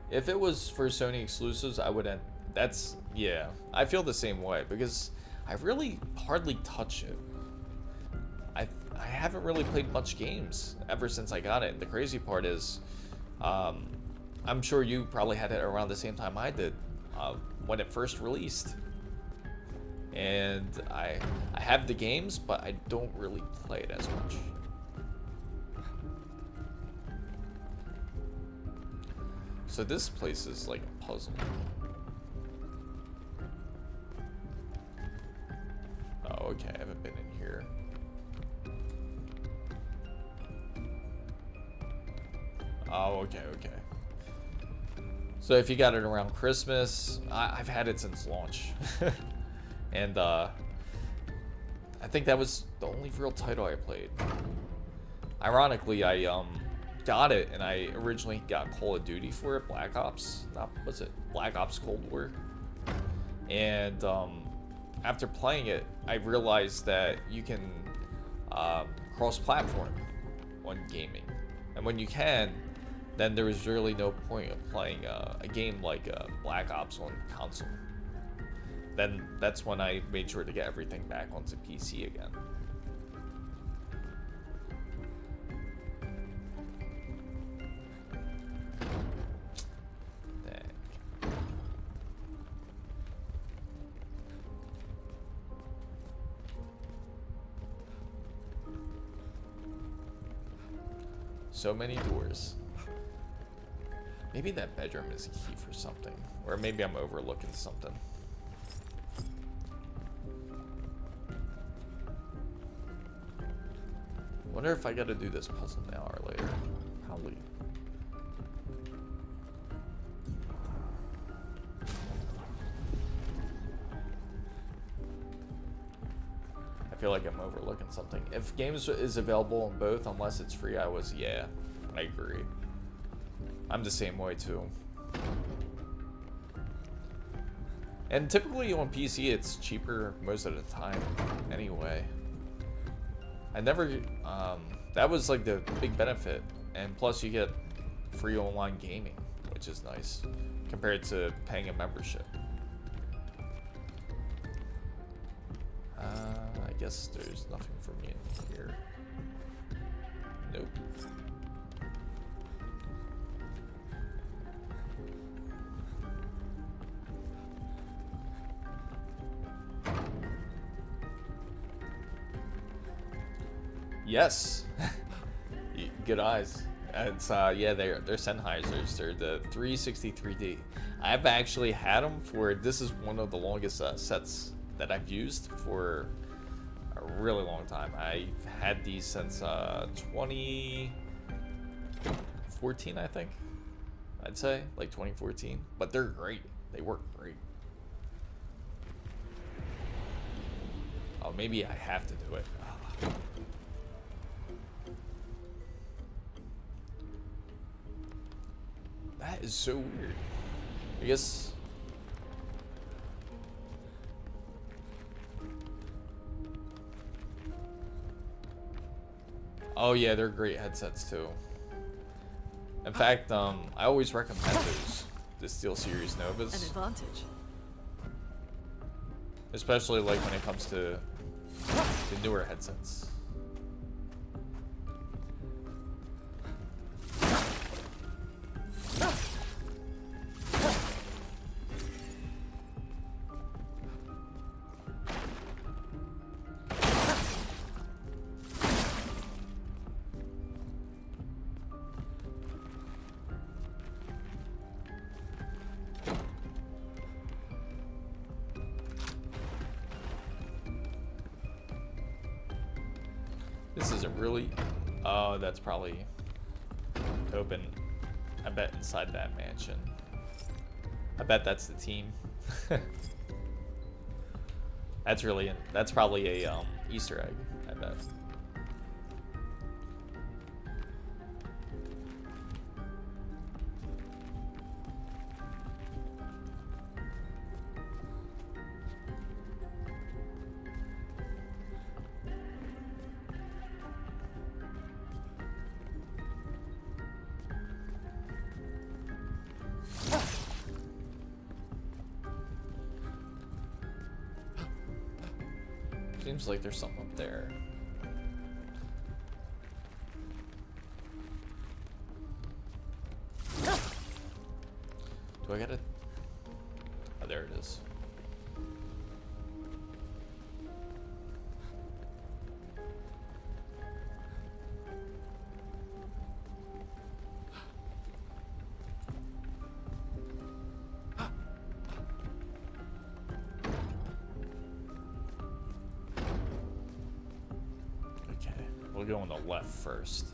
Speaker 1: If it was for Sony exclusives, I wouldn't. Yeah, I feel the same way because I really hardly touch it. I haven't really played much games ever since I got it. And the crazy part is, I'm sure you probably had it around the same time I did when it first released. And I have the games, but I don't really play it as much. So this place is like a puzzle. Oh, okay, I haven't been in here. Oh, okay. So if you got it around Christmas, I've had it since launch. And I think that was the only real title I played. Ironically, I got it, and I originally got Call of Duty for it, Black Ops Cold War. And after playing it, I realized that you can cross-platform on gaming, and when you can, then there was really no point of playing a game like Black Ops on console. Then that's when I made sure to get everything back onto PC again. So many doors. Maybe that bedroom is a key for something. Or maybe I'm overlooking something. Wonder if I gotta do this puzzle now or later. Probably. I feel like I'm overlooking something. If games is available on both, unless it's free, yeah, I agree. I'm the same way too. And typically on PC, it's cheaper most of the time anyway. I never, that was like the big benefit. And plus you get free online gaming, which is nice compared to paying a membership. guess there's nothing for me in here. Nope. Yes. Good eyes. It's yeah, they're Sennheisers. They're the 363D. I've actually had them for, this is one of the longest sets that I've used for a really long time. I've had these since 2014, I think. I'd say like 2014, but they're great. They work great. Oh, maybe I have to do it. That is so weird. I guess. Oh yeah, they're great headsets too. In fact, I always recommend those, the SteelSeries Novas.
Speaker 3: An advantage.
Speaker 1: Especially like when it comes to the newer headsets. This isn't really. Oh, that's probably open. I bet inside that mansion. I bet that's the team. That's really. That's probably a Easter egg. I bet. Seems like there's something up there. Do I gotta? Oh, there it is. We'll go on the left first.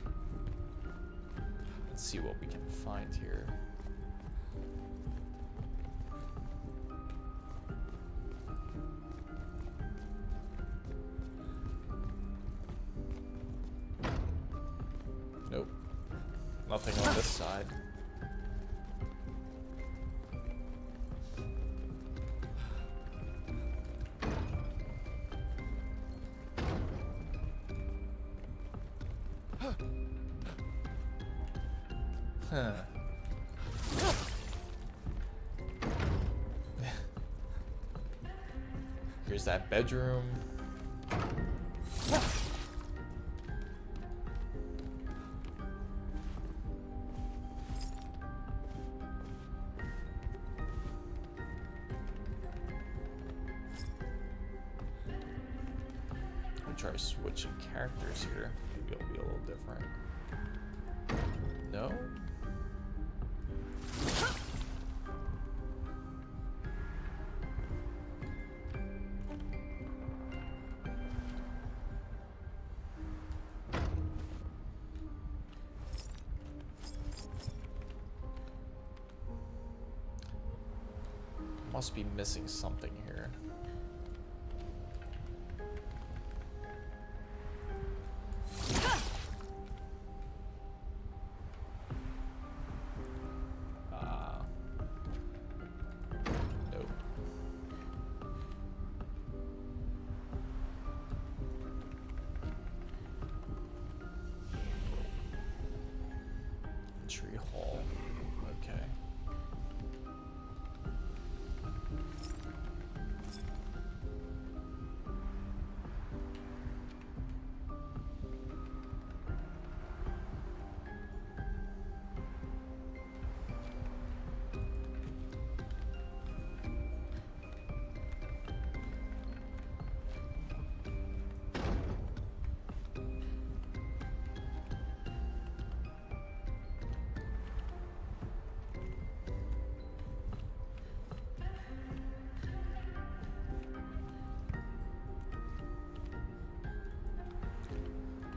Speaker 1: Let's see what we can find here. Nope. Nothing on this side. Huh. Here's that bedroom. I'll try switching characters here. Maybe it'll be a little different. No? Must be missing something here. Nope. Entry hall. Okay.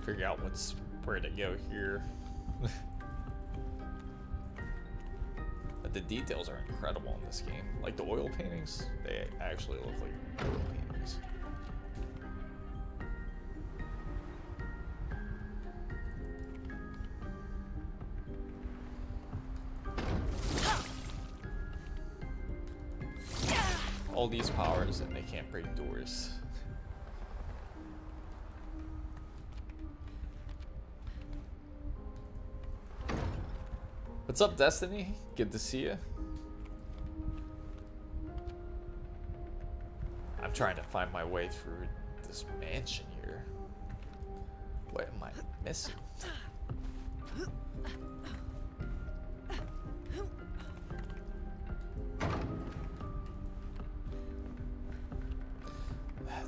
Speaker 1: figure out where to go here. But the details are incredible in this game. Like the oil paintings, they actually look like oil paintings. All these powers and they can't break doors. What's up, Destiny? Good to see you. I'm trying to find my way through this mansion here. What am I missing?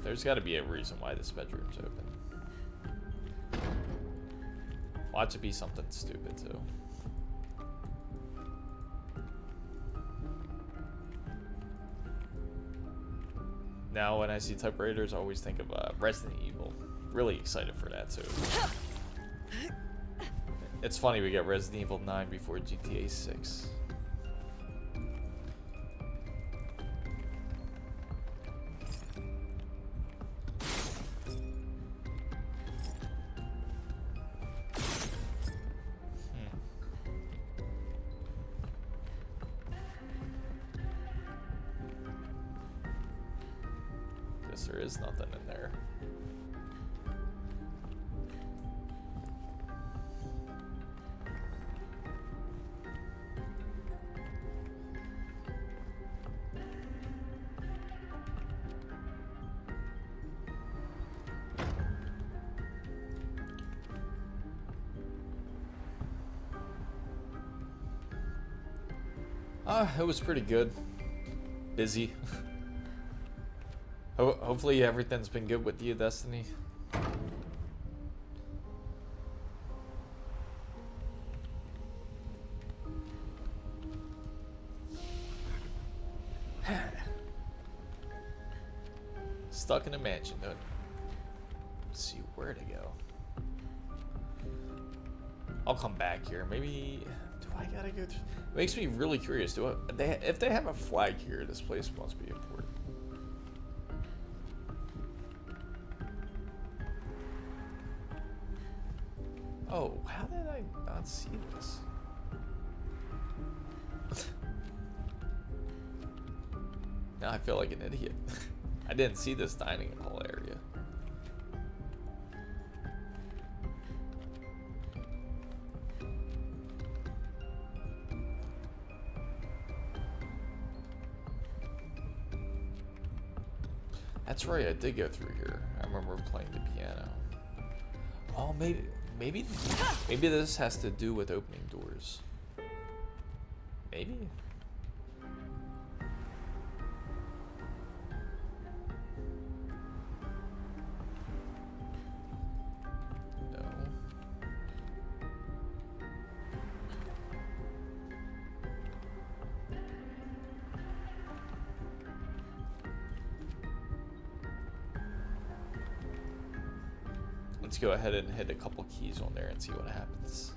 Speaker 1: There's got to be a reason why this bedroom's open. Watch it be something stupid too. Now when I see typewriters, I always think of Resident Evil. Really excited for that too. It's funny we got Resident Evil 9 before GTA 6. There is nothing in there. It was pretty good. Busy. Hopefully everything's been good with you, Destiny. Stuck in a mansion, don't you? Let's see where to go. I'll come back here. Maybe do I gotta go through? It makes me really curious. If they have a flag here, this place must be important. Oh, how did I not see this? Now I feel like an idiot. I didn't see this dining hall area. That's right, I did go through here. I remember playing the piano. Oh, maybe this has to do with opening doors. Maybe? No. Let's go ahead and hit a couple keys on there and see what happens.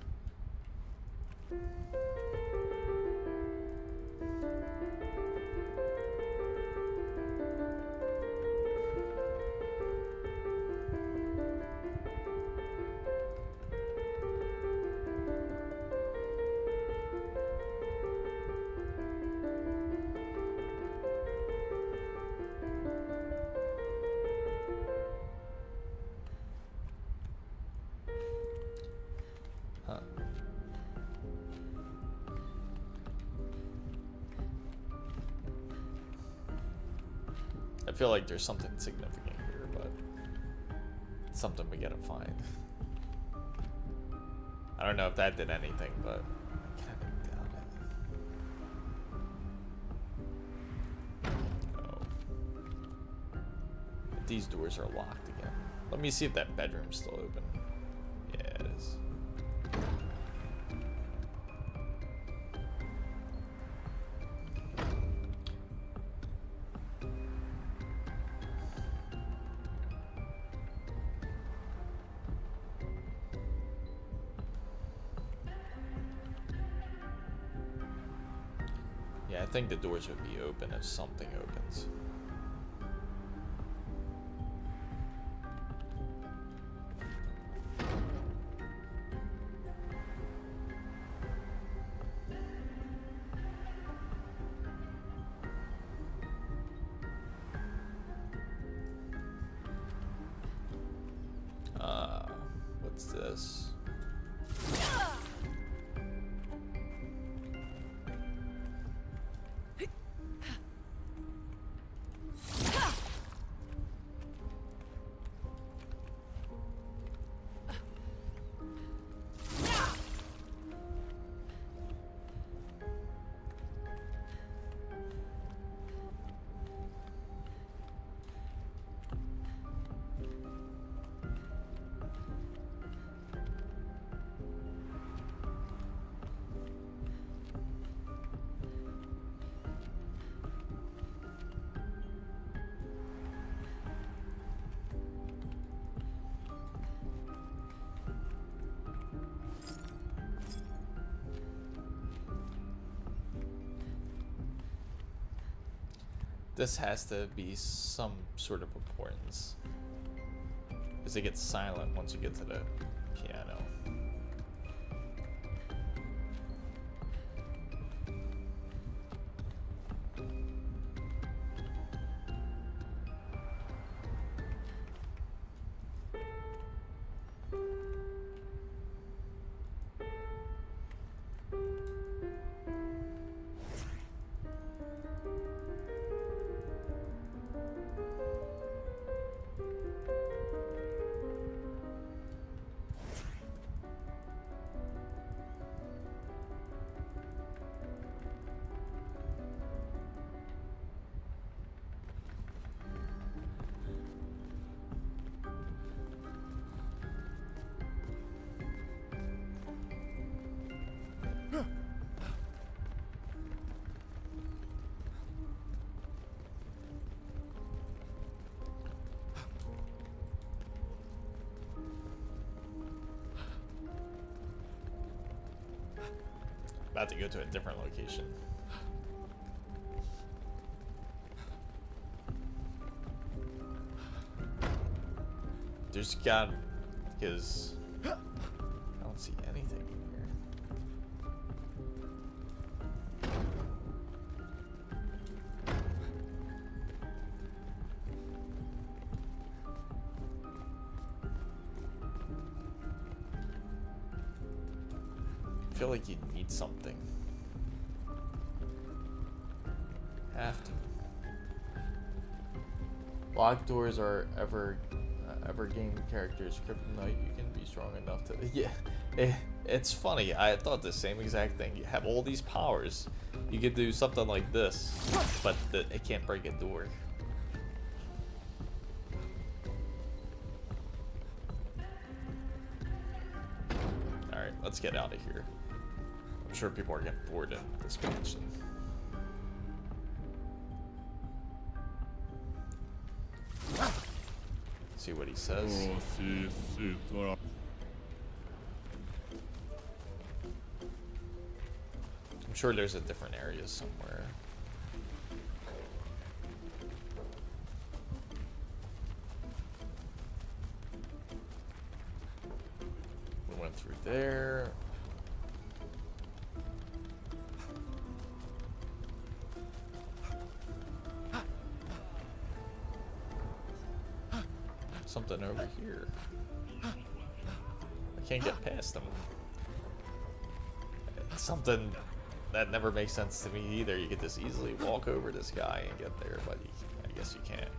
Speaker 1: I feel like there's something significant here, but it's something we gotta find. I don't know if that did anything, but I kind of doubt it. Oh. These doors are locked again. Let me see if that bedroom's still open. Yeah, it is. Yeah, I think the doors would be open if something opens. What's this? This has to be some sort of importance, because it gets silent once you get to the piano. About to go to a different location. There's got, because I don't see anything in here. I feel like you need something. Have to. Locked doors are ever game characters. Kryptonite, you can be strong enough to. Yeah, it's funny. I thought the same exact thing. You have all these powers. You could do something like this, but it can't break a door. Alright, let's get out of here. I'm sure people are getting bored in this mansion. See what he says. I'm sure there's a different area somewhere. We went through there. Something over here. I can't get past them. It's something that never makes sense to me either. You could just easily walk over this guy and get there, but I guess you can't.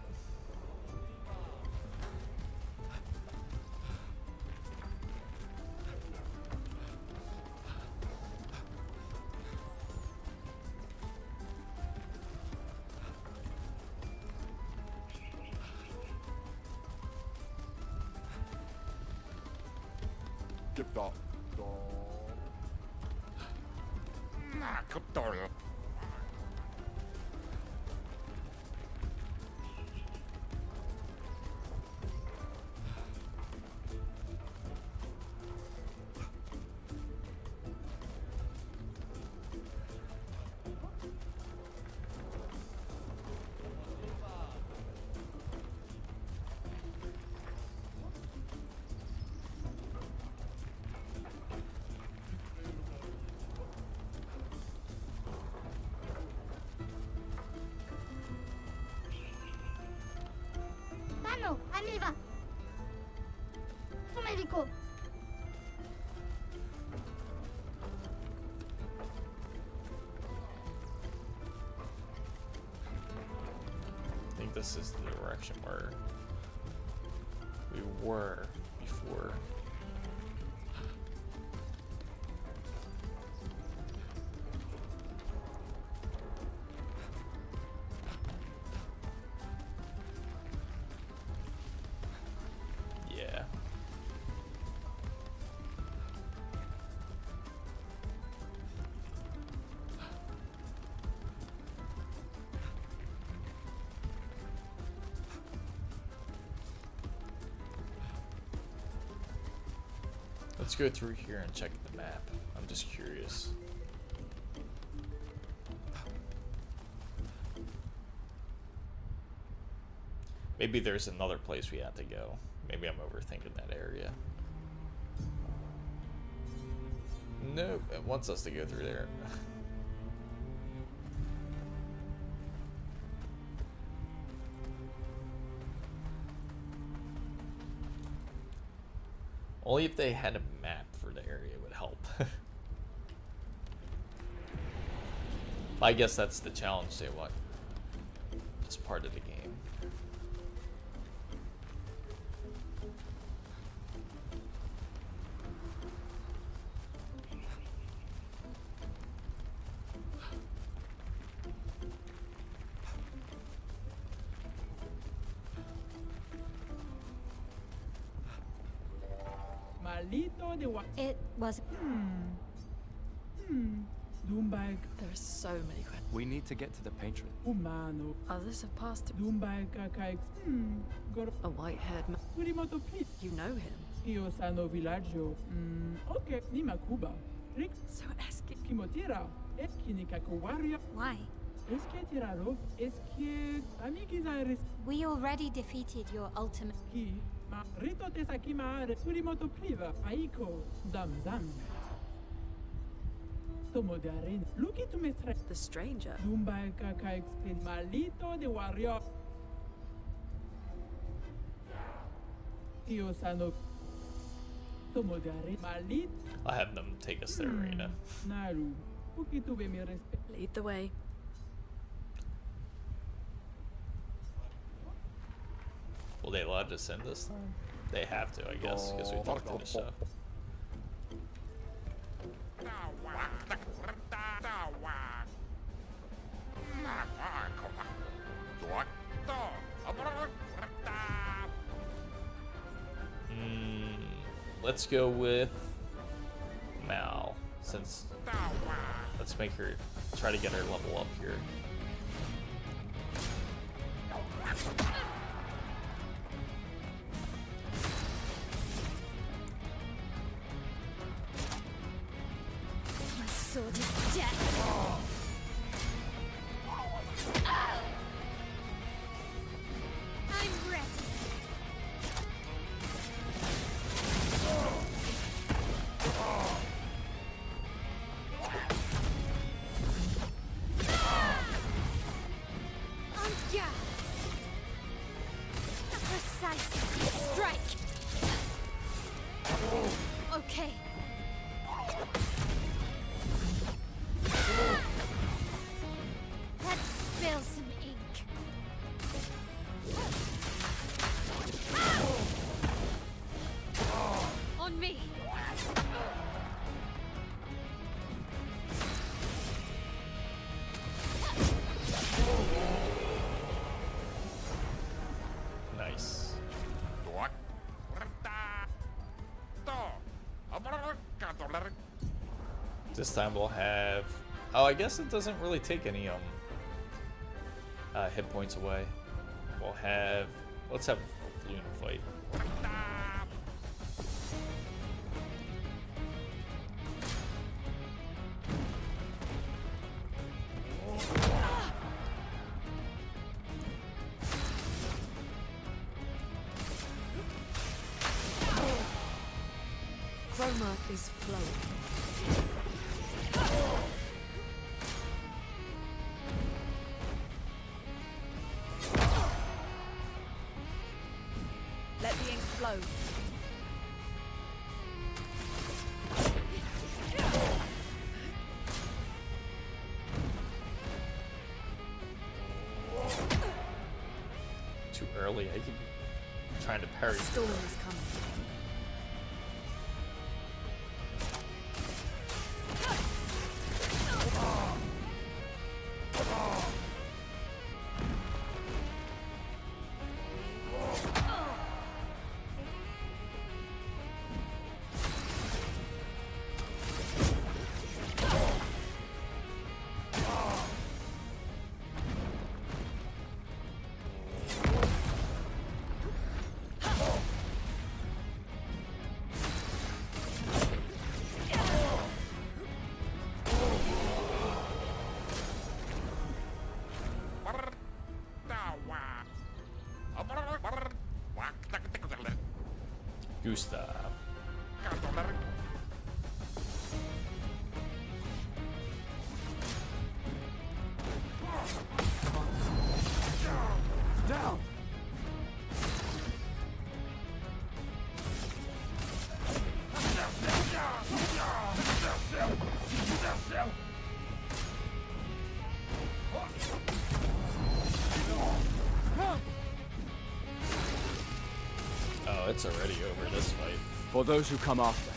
Speaker 7: priva. Come dico?
Speaker 1: I think this is the direction where we were before. Yeah. Let's go through here and check the map. I'm just curious. Maybe there's another place we have to go. Maybe I'm overthinking that area. Nope, it wants us to go through there. Only if they had a map for the area would help. I guess that's the challenge they want. It's part of the game.
Speaker 5: Malito de wa.
Speaker 4: It was.
Speaker 5: Doombag.
Speaker 3: There are so many questions.
Speaker 2: We need to get to the patron.
Speaker 5: Humano.
Speaker 3: Others have passed.
Speaker 5: Doombag KX. Gor.
Speaker 3: A white-haired man.
Speaker 5: Surimoto please.
Speaker 3: You know him.
Speaker 5: Io sano villaggio. Okay. Nima Kuba. Rick.
Speaker 3: So Eski.
Speaker 5: Kimotira. Eskini kakuwaria.
Speaker 4: Why?
Speaker 5: Eske tirarov. Eske amigizaris.
Speaker 4: We already defeated your ultimate.
Speaker 5: Ki. Ma rito tesakima are. Surimoto priva. Aiko. Zam. Tomo de arena. Luki tu mestre.
Speaker 3: The stranger.
Speaker 5: Dumba KX. Malito de warrior. Io sano. Tomo de arena. Malito.
Speaker 1: I'll have them take us there, Arena.
Speaker 5: Naru. Luki tu be mi respeto.
Speaker 3: Lead the way.
Speaker 1: Will they allow us in this time? They have to, I guess, because we talked to the stuff. Let's go with Mal, since let's make her try to get her level up here.
Speaker 4: My sword is death. I'm ready. A precise strike. Okay. Let's spill some ink. On me.
Speaker 1: Nice. This time we'll have. Oh, I guess it doesn't really take any hit points away. We'll have. Let's have Loon fight.
Speaker 3: Chroma is flowing. flow.
Speaker 1: Too early. I keep trying to parry.
Speaker 3: Storm is coming.
Speaker 1: Gustav.
Speaker 2: Down!
Speaker 1: Oh, it's already over this fight.
Speaker 2: For those who come after.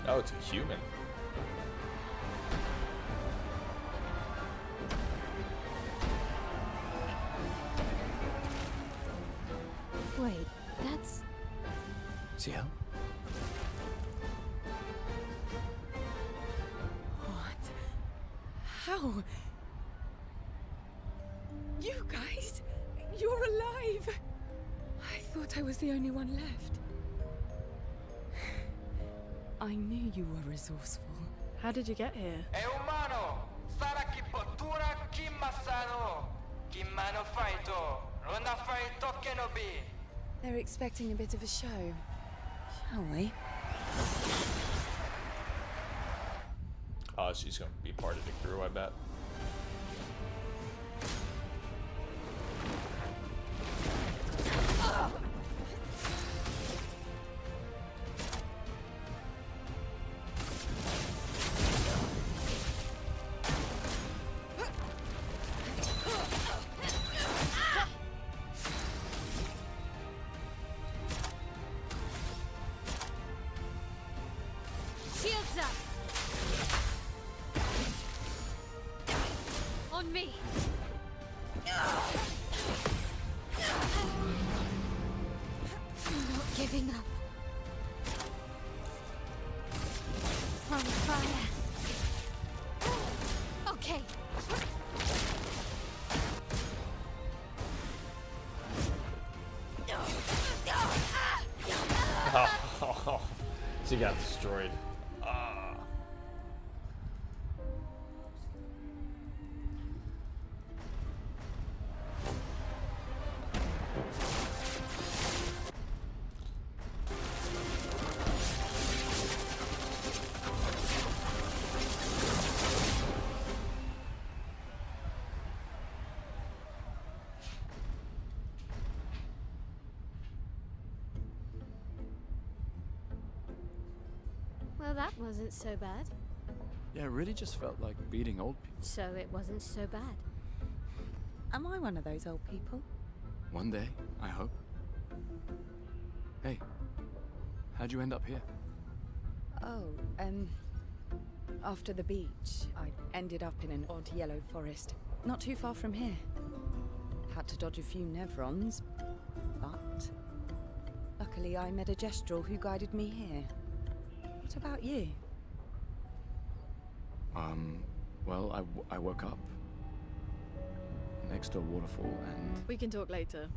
Speaker 1: Oh, it's a human.
Speaker 4: Wait, that's...
Speaker 2: Ciel?
Speaker 3: What? How? You guys? You're alive! I thought I was the only one left. I knew you were resourceful. How did you get here?
Speaker 8: È umano! Sarà chi pottura, chi massano, chi mano faito, non ha faito che no be.
Speaker 3: They're expecting a bit of a show. Shall we?
Speaker 1: Oh, she's gonna be part of the crew, I bet.
Speaker 4: Shields up! On me! I'm not giving up. On fire. Okay.
Speaker 1: Oh, she got destroyed.
Speaker 4: Well, that wasn't so bad.
Speaker 2: Yeah, it really just felt like beating old people.
Speaker 4: So it wasn't so bad.
Speaker 3: Am I one of those old people?
Speaker 2: One day, I hope. Hey, how'd you end up here?
Speaker 9: Oh, after the beach, I ended up in an odd yellow forest, not too far from here. Had to dodge a few Nevrons, but luckily I met a Gestrel who guided me here. What about you?
Speaker 2: Well, I woke up next to a waterfall and...
Speaker 3: We can talk later.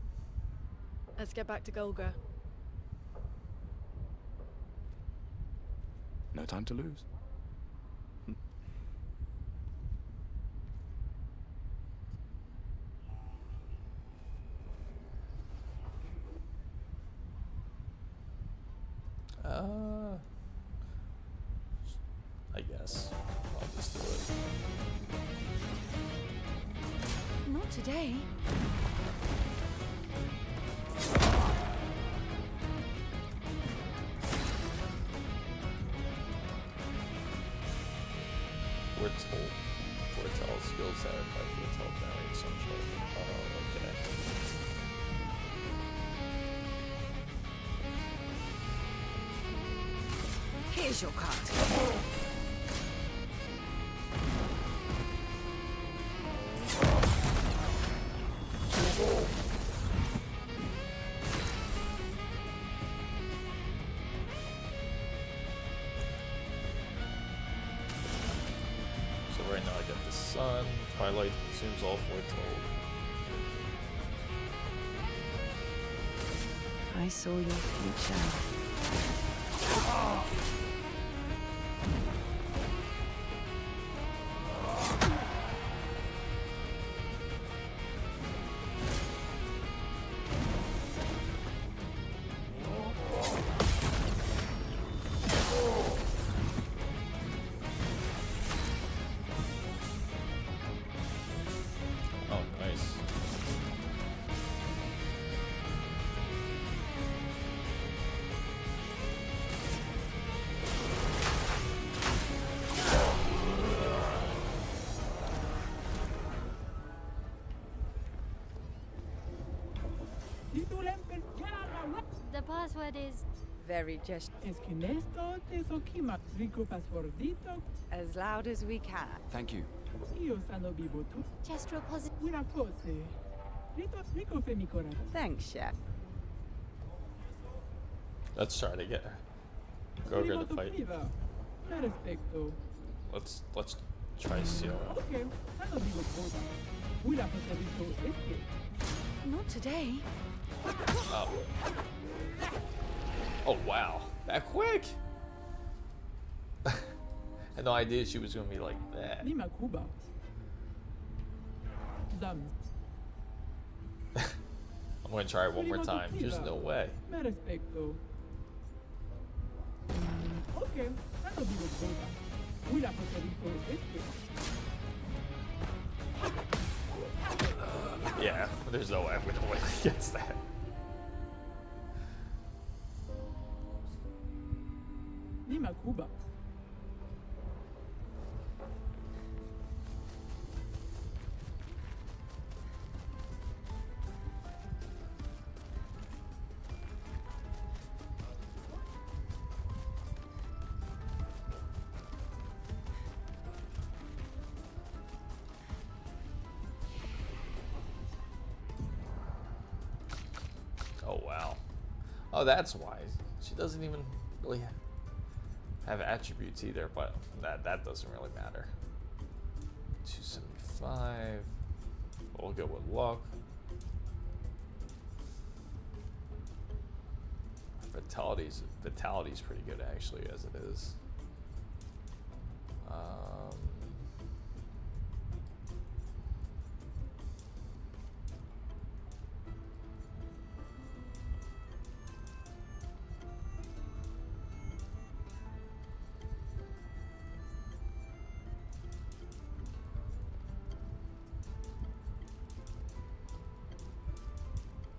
Speaker 3: Let's get back to Golga.
Speaker 2: No time to lose.
Speaker 1: I guess I'll just do it.
Speaker 3: Not today.
Speaker 1: Foretell skills added by foretell value essential. Oh, okay.
Speaker 9: Here's your card.
Speaker 1: So right now I get the sun. Twilight consumes all foretold.
Speaker 9: I saw your future.
Speaker 1: Oh, nice.
Speaker 5: Si tú le empiezas a la
Speaker 4: The password is.
Speaker 9: Very just
Speaker 5: es que en esto te soquima rico pasfordito
Speaker 9: as loud as we can.
Speaker 2: Thank you.
Speaker 5: io sano vivo tu
Speaker 4: Gestural positive.
Speaker 5: una forse rico fe mi corazón.
Speaker 9: Thanks, Chef.
Speaker 1: Let's try to get Goger to fight.
Speaker 5: priva te respecto.
Speaker 1: Let's try Seal.
Speaker 5: Ok, sano vivo cosa una pasfordito es que
Speaker 3: Not today.
Speaker 1: Oh. Oh wow, that quick! I had no idea she was gonna be like that.
Speaker 5: Lima Cuba Zams
Speaker 1: I'm gonna try it one more time. There's no way.
Speaker 5: me respecto. Ok, sano vivo cosa una pasfordito es que
Speaker 1: Yeah, there's no way I'm gonna win against that.
Speaker 5: Lima Cuba
Speaker 1: Oh wow. Oh, that's why. She doesn't even really have attributes either, but that doesn't really matter. 275. We'll go with luck. Vitality's pretty good actually as it is.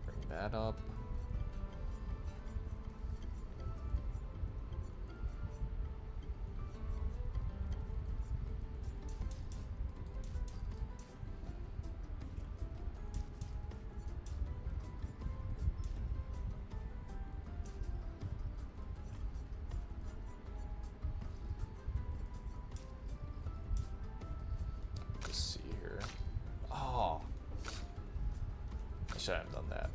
Speaker 1: Bring that up. Let's see here. Oh, I should have done that.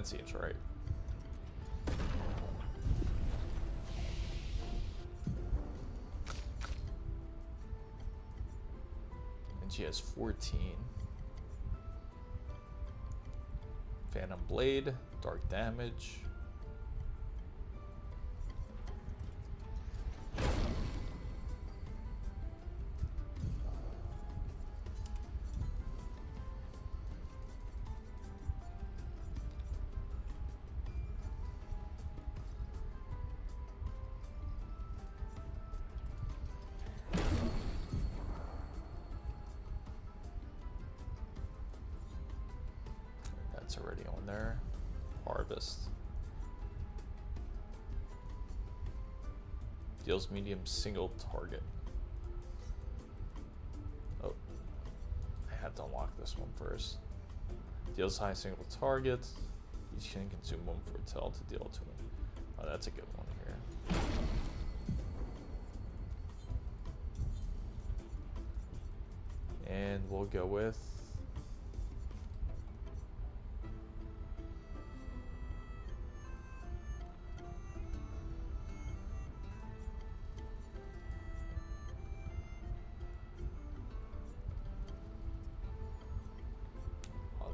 Speaker 1: That seems right. And she has 14. Phantom Blade, Dark Damage. That's already on there. Harvest. Deals medium single target. Oh, I have to unlock this one first. Deals high single target. Each can consume 1 foretell to deal to them. Oh, that's a good one here. And we'll go with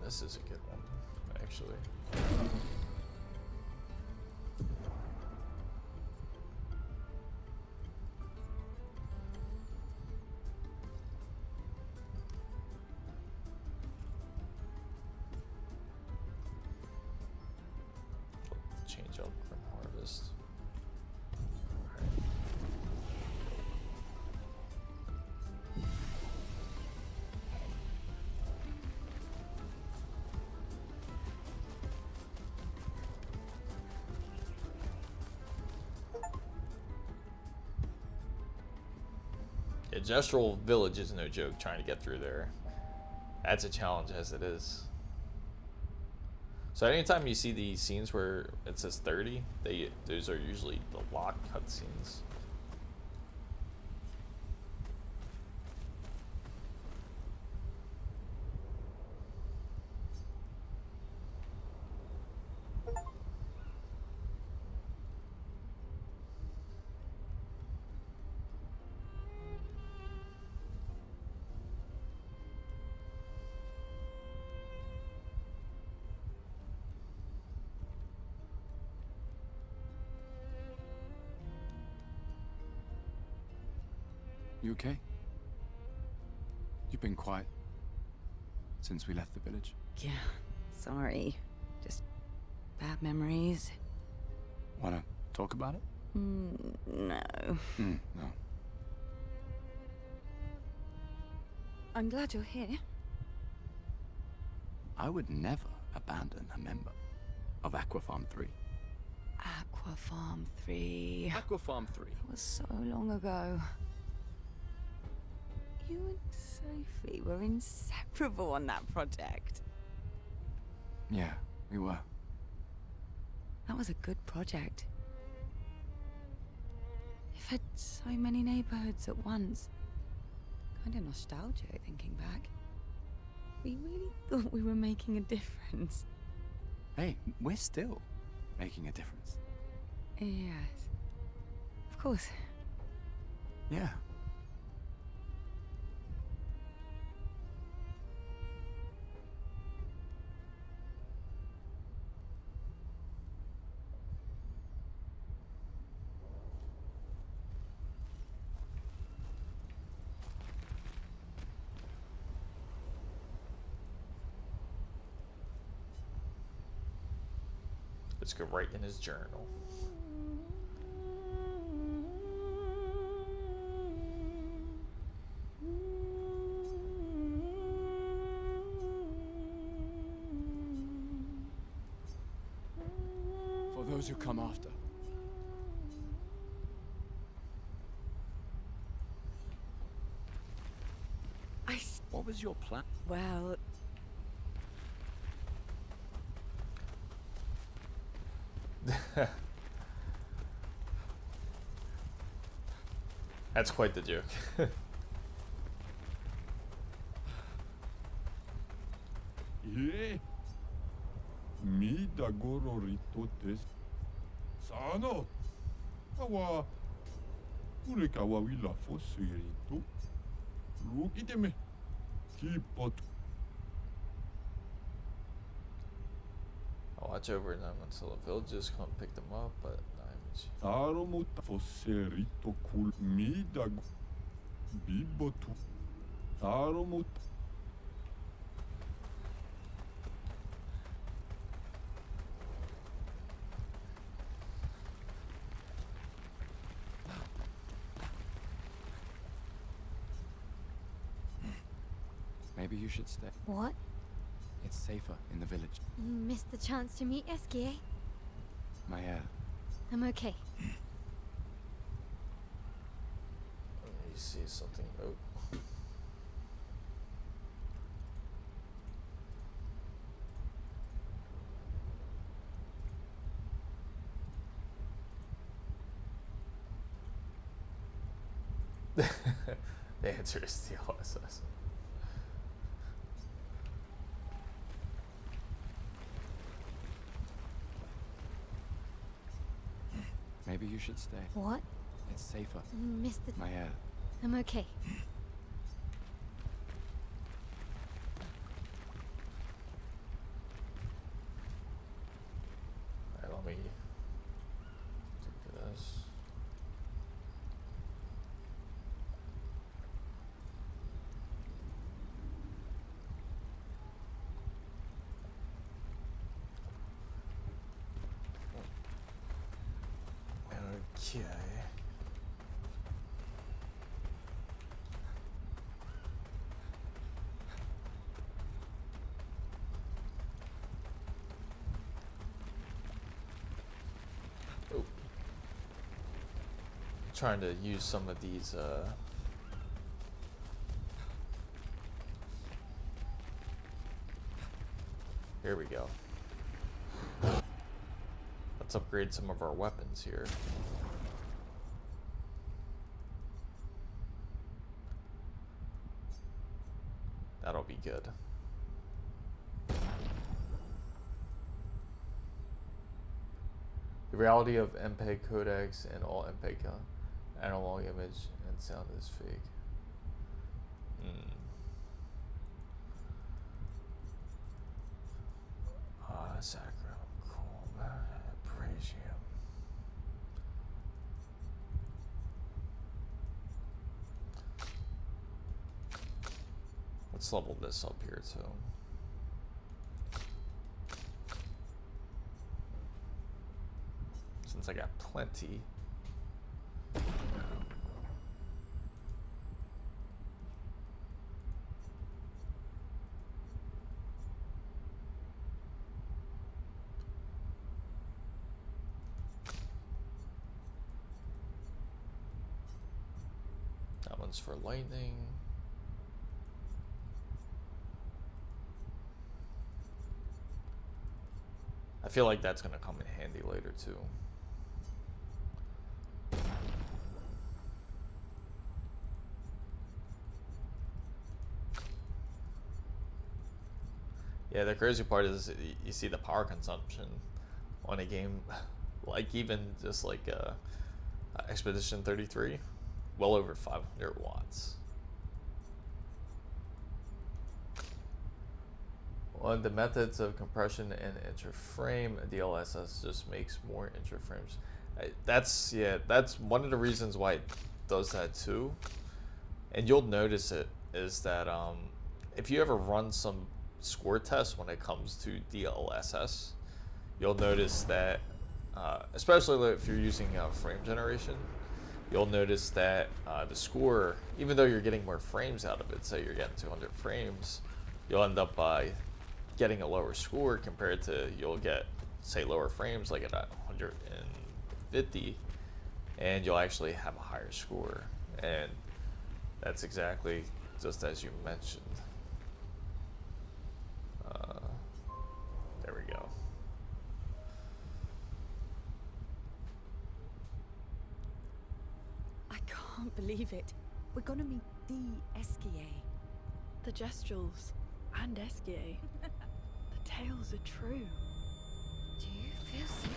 Speaker 1: this is a good one, actually. Change up from harvest. Yeah, Gestural Village is no joke trying to get through there. That's a challenge as it is. So anytime you see these scenes where it says 30, those are usually the lock cutscenes.
Speaker 2: You okay? You've been quiet since we left the village.
Speaker 9: Yeah, sorry. Just bad memories.
Speaker 2: Wanna talk about it?
Speaker 9: No.
Speaker 2: No.
Speaker 9: I'm glad you're here.
Speaker 2: I would never abandon a member of Aquafarm 3.
Speaker 9: Aquafarm 3.
Speaker 2: Aquafarm 3.
Speaker 9: It was so long ago. You and Sophie were inseparable on that project.
Speaker 2: Yeah, we were.
Speaker 9: That was a good project. It fed so many neighborhoods at once. Kind of nostalgic thinking back. We really thought we were making a difference.
Speaker 2: Hey, we're still making a difference.
Speaker 9: Yes. Of course.
Speaker 2: Yeah.
Speaker 1: Let's go right in his journal.
Speaker 2: For those who come after. What was your plan?
Speaker 9: Well,
Speaker 1: That's quite the joke.
Speaker 6: Yeah. mida gororito des. Sano. Awa. Urekawa wila fosuirito. Look iteme. Kipot.
Speaker 1: I'll watch over them until the villagers come pick them up, but I'm...
Speaker 6: Aromota foserito kul mida bibotu. Aromota.
Speaker 2: Maybe you should stay.
Speaker 4: What?
Speaker 2: It's safer in the village.
Speaker 4: You missed the chance to meet G.Skill.
Speaker 2: My air.
Speaker 4: I'm okay.
Speaker 1: Let me see something. Oh. The answer is DLSS.
Speaker 2: Maybe you should stay.
Speaker 4: What?
Speaker 2: It's safer.
Speaker 4: You missed the...
Speaker 2: My air.
Speaker 4: I'm okay.
Speaker 1: Alright, let me do this. Okay. Oh. Trying to use some of these here we go. Let's upgrade some of our weapons here. That'll be good. The reality of MPEG codecs and all MPEG analog image and sound is fake. Sacrum, cool, Brazium. Let's level this up here too. Since I got plenty. That one's for lightning. I feel like that's gonna come in handy later too. Yeah, the crazy part is you see the power consumption on a game like even just like Expedition 33, well over 500 watts. On the methods of compression and interframe, DLSS just makes more interframes. That's one of the reasons why it does that too. And you'll notice it is that if you ever run some score tests when it comes to DLSS, you'll notice that especially if you're using frame generation, you'll notice that the score, even though you're getting more frames out of it, say you're getting 200 frames, you'll end up by getting a lower score compared to you'll get, say, lower frames like at 150, and you'll actually have a higher score. And that's exactly just as you mentioned. There we go.
Speaker 9: I can't believe it. We're gonna meet the Skill.
Speaker 3: The Gestrals and G.Skill. The tales are true. Do you feel sick?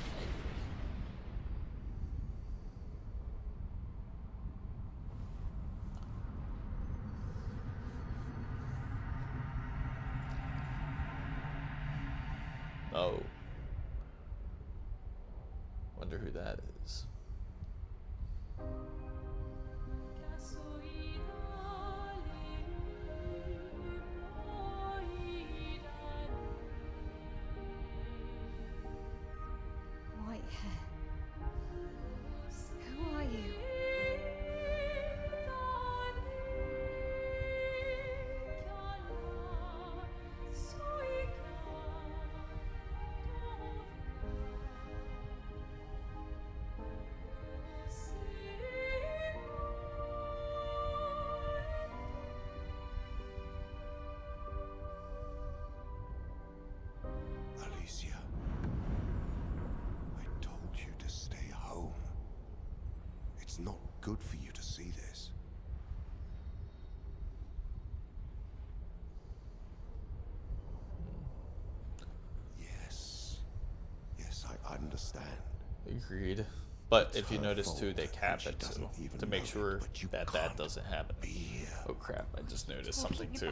Speaker 1: Oh. Wonder who that is.
Speaker 3: White hair. Who are you?
Speaker 10: Alicia, I told you to stay home. It's not good for you to see this. Yes, I understand.
Speaker 1: Agreed. But if you
Speaker 10: her
Speaker 1: notice too,
Speaker 10: fault
Speaker 1: they
Speaker 10: that
Speaker 1: cap
Speaker 10: she
Speaker 1: it
Speaker 10: doesn't
Speaker 1: too
Speaker 10: even
Speaker 1: to make
Speaker 10: know it,
Speaker 1: sure
Speaker 10: but you
Speaker 1: that that
Speaker 10: can't
Speaker 1: doesn't happen.
Speaker 10: be here.
Speaker 1: Oh crap! I just noticed
Speaker 3: Talking
Speaker 1: something too.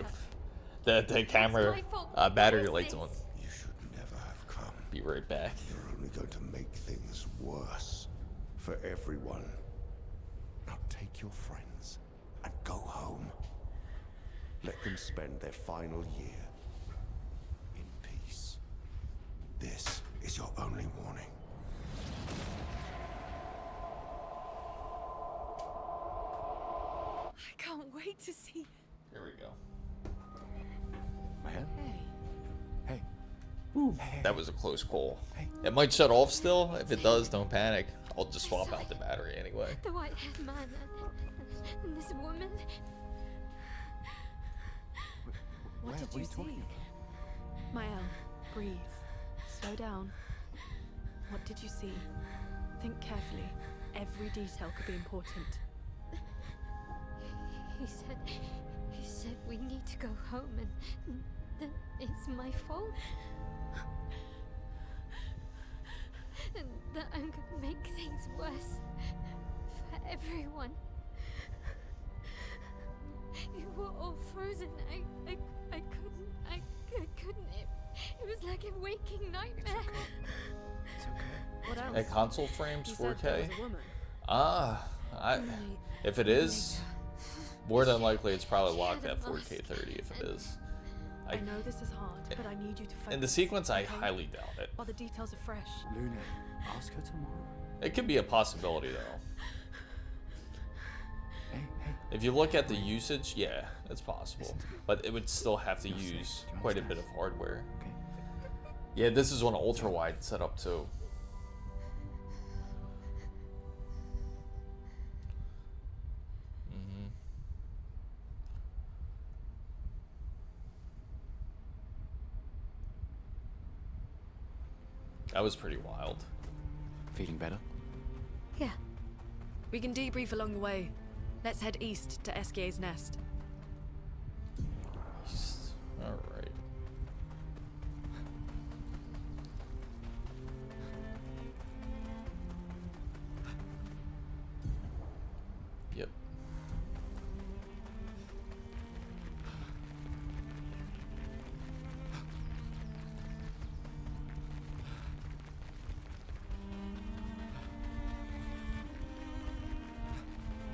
Speaker 3: about-
Speaker 1: The camera
Speaker 3: my fault.
Speaker 1: battery
Speaker 3: What is
Speaker 1: light's on.
Speaker 3: this?
Speaker 10: You should never have come.
Speaker 1: Be right back.
Speaker 10: You're only going to make things worse for everyone. Now take your friends and go home. Let them spend their final year in peace. This is your only warning.
Speaker 3: I can't wait to see.
Speaker 1: Here we go.
Speaker 2: Man?
Speaker 9: Hey.
Speaker 2: Hey.
Speaker 1: That was a close call.
Speaker 2: Hey.
Speaker 1: It might shut off still. If it does, don't panic. I'll just swap out the battery anyway.
Speaker 3: The white-haired man and this woman.
Speaker 9: What
Speaker 2: Where?
Speaker 9: did
Speaker 2: What are
Speaker 9: you
Speaker 2: you talking
Speaker 9: see? Mael, breathe. Slow down. What did you see? Think carefully. Every detail could be important.
Speaker 3: He said we need to go home and that it's my fault. And that I'm gonna make things worse for everyone. You were all frozen. I couldn't. It was like a waking nightmare.
Speaker 2: It's okay.
Speaker 9: What else?
Speaker 1: At console frames,
Speaker 9: You said there
Speaker 1: 4K.
Speaker 9: was a woman.
Speaker 1: Ah, if it is, more than likely it's probably locked at 4K 30 if it is.
Speaker 9: I know this is hard, but I need you to focus.
Speaker 1: In the sequence, I
Speaker 9: okay?
Speaker 1: highly doubt it.
Speaker 9: While the details are fresh.
Speaker 2: Luna, ask her tomorrow.
Speaker 1: It could be a possibility though.
Speaker 2: Hey.
Speaker 1: If you look at the usage, yeah, it's possible. But it would still have to
Speaker 2: You're safe.
Speaker 1: use
Speaker 2: Do you
Speaker 1: quite a bit
Speaker 2: understand?
Speaker 1: of hardware.
Speaker 2: Okay.
Speaker 1: Yeah, this is on an ultra wide setup too. That was pretty wild.
Speaker 2: Feeling better?
Speaker 3: Yeah.
Speaker 9: We can debrief along the way. Let's head east to Eskier's nest.
Speaker 1: Alright. Yep.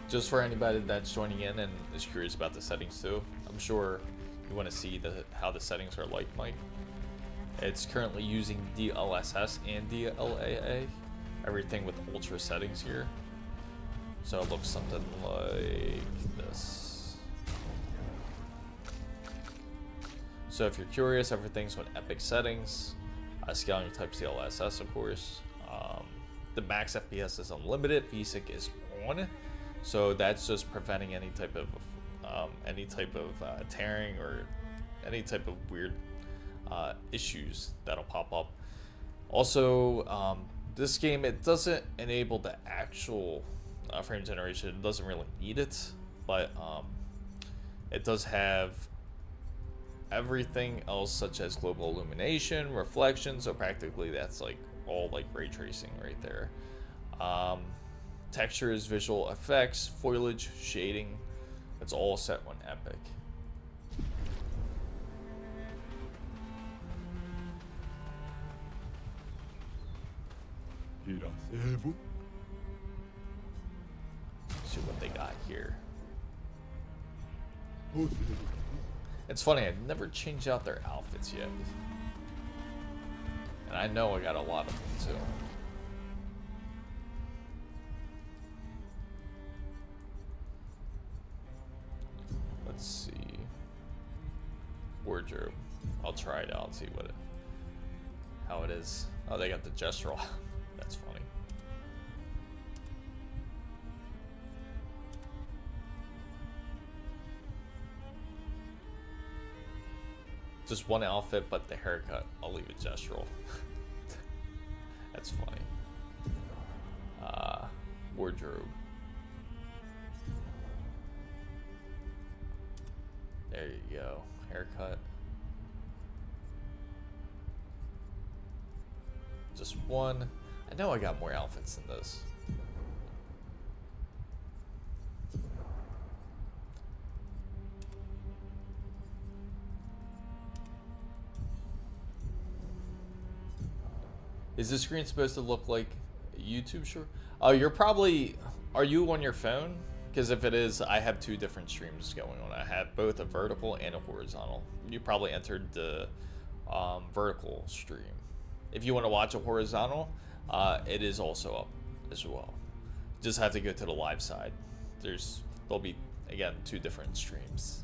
Speaker 1: Just for anybody that's joining in and is curious about the settings too, I'm sure you want to see how the settings are like, Mike. It's currently using DLSS and DLAA, everything with ultra settings here. So it looks something like this. So if you're curious, everything's with epic settings. Scaling type DLSS, of course. The max FPS is unlimited. VSync is on. So that's just preventing any type of tearing or any type of weird issues that'll pop up. Also, this game, it doesn't enable the actual frame generation. It doesn't really need it, but it does have everything else such as global illumination, reflection, so practically that's like all like ray tracing right there. Textures, visual effects, foliage, shading, it's all set on Epic. See what they got here. It's funny, I've never changed out their outfits yet. And I know I got a lot of them too. Let's see. Wardrobe. I'll try it out and see what how it is. Oh, they got the gestural. That's funny. Just one outfit, but the haircut, I'll leave it gestural. That's funny. Wardrobe. There you go. Haircut. Just one. I know I got more outfits than this. Is this screen supposed to look like a YouTube short? Oh, you're probably... Are you on your phone? Because if it is, I have two different streams going on. I have both a vertical and a horizontal. You probably entered the vertical stream. If you want to watch a horizontal, it is also up as well. Just have to go to the live side. There'll be, again, two different streams.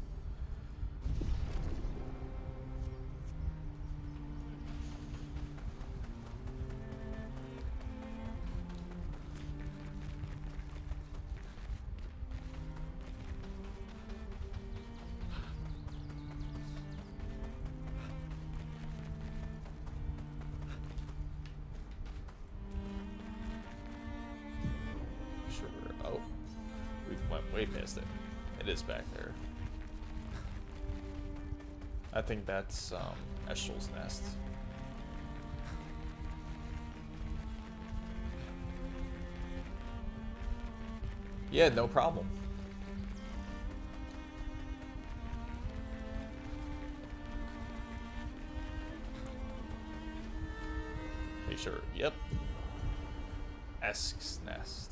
Speaker 1: Way past it. It is back there. I think that's Estrel's nest. Yeah, no problem. Make sure. Yep. Esk's nest.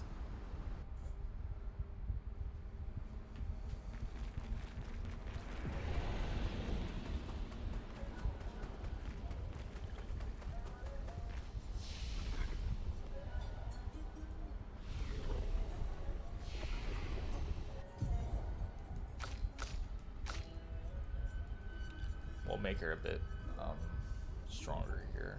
Speaker 1: We'll make her a bit stronger here.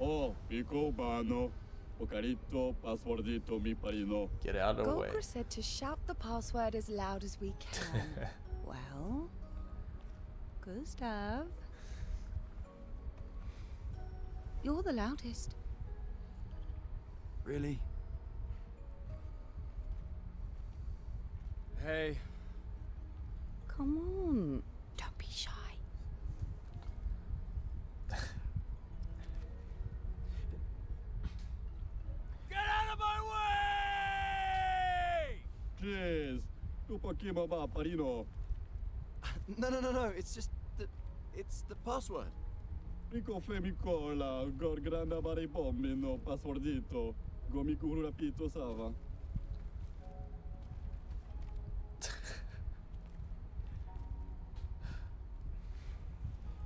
Speaker 6: Oh, Pico Bano, Ocarito, passwordito mi parino.
Speaker 1: Get out of the way.
Speaker 9: Gogre said to shout the password as loud as we can. Well, Gustav, you're the loudest.
Speaker 2: Really? Hey.
Speaker 9: Come on, don't be shy.
Speaker 2: Get out of my way!
Speaker 6: Jeez, tu pakima ba parino.
Speaker 2: No. It's just it's the password.
Speaker 6: Rico femicola, gor granda bari bombino, passwordito, gomikuru rapito sava.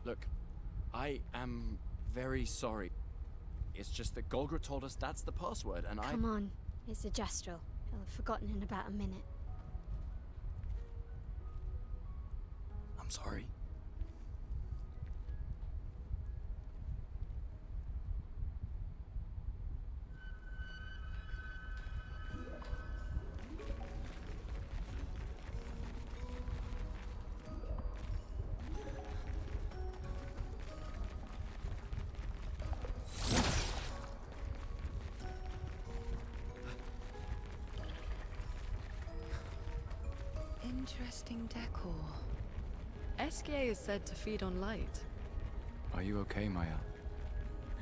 Speaker 2: Look, I am very sorry. It's just that Golgra told us that's the password, and
Speaker 4: Come on, it's a gestural. He'll have forgotten in about a minute.
Speaker 2: I'm sorry.
Speaker 9: Interesting decor.
Speaker 11: SKA is said to feed on light.
Speaker 2: Are you okay, Maya?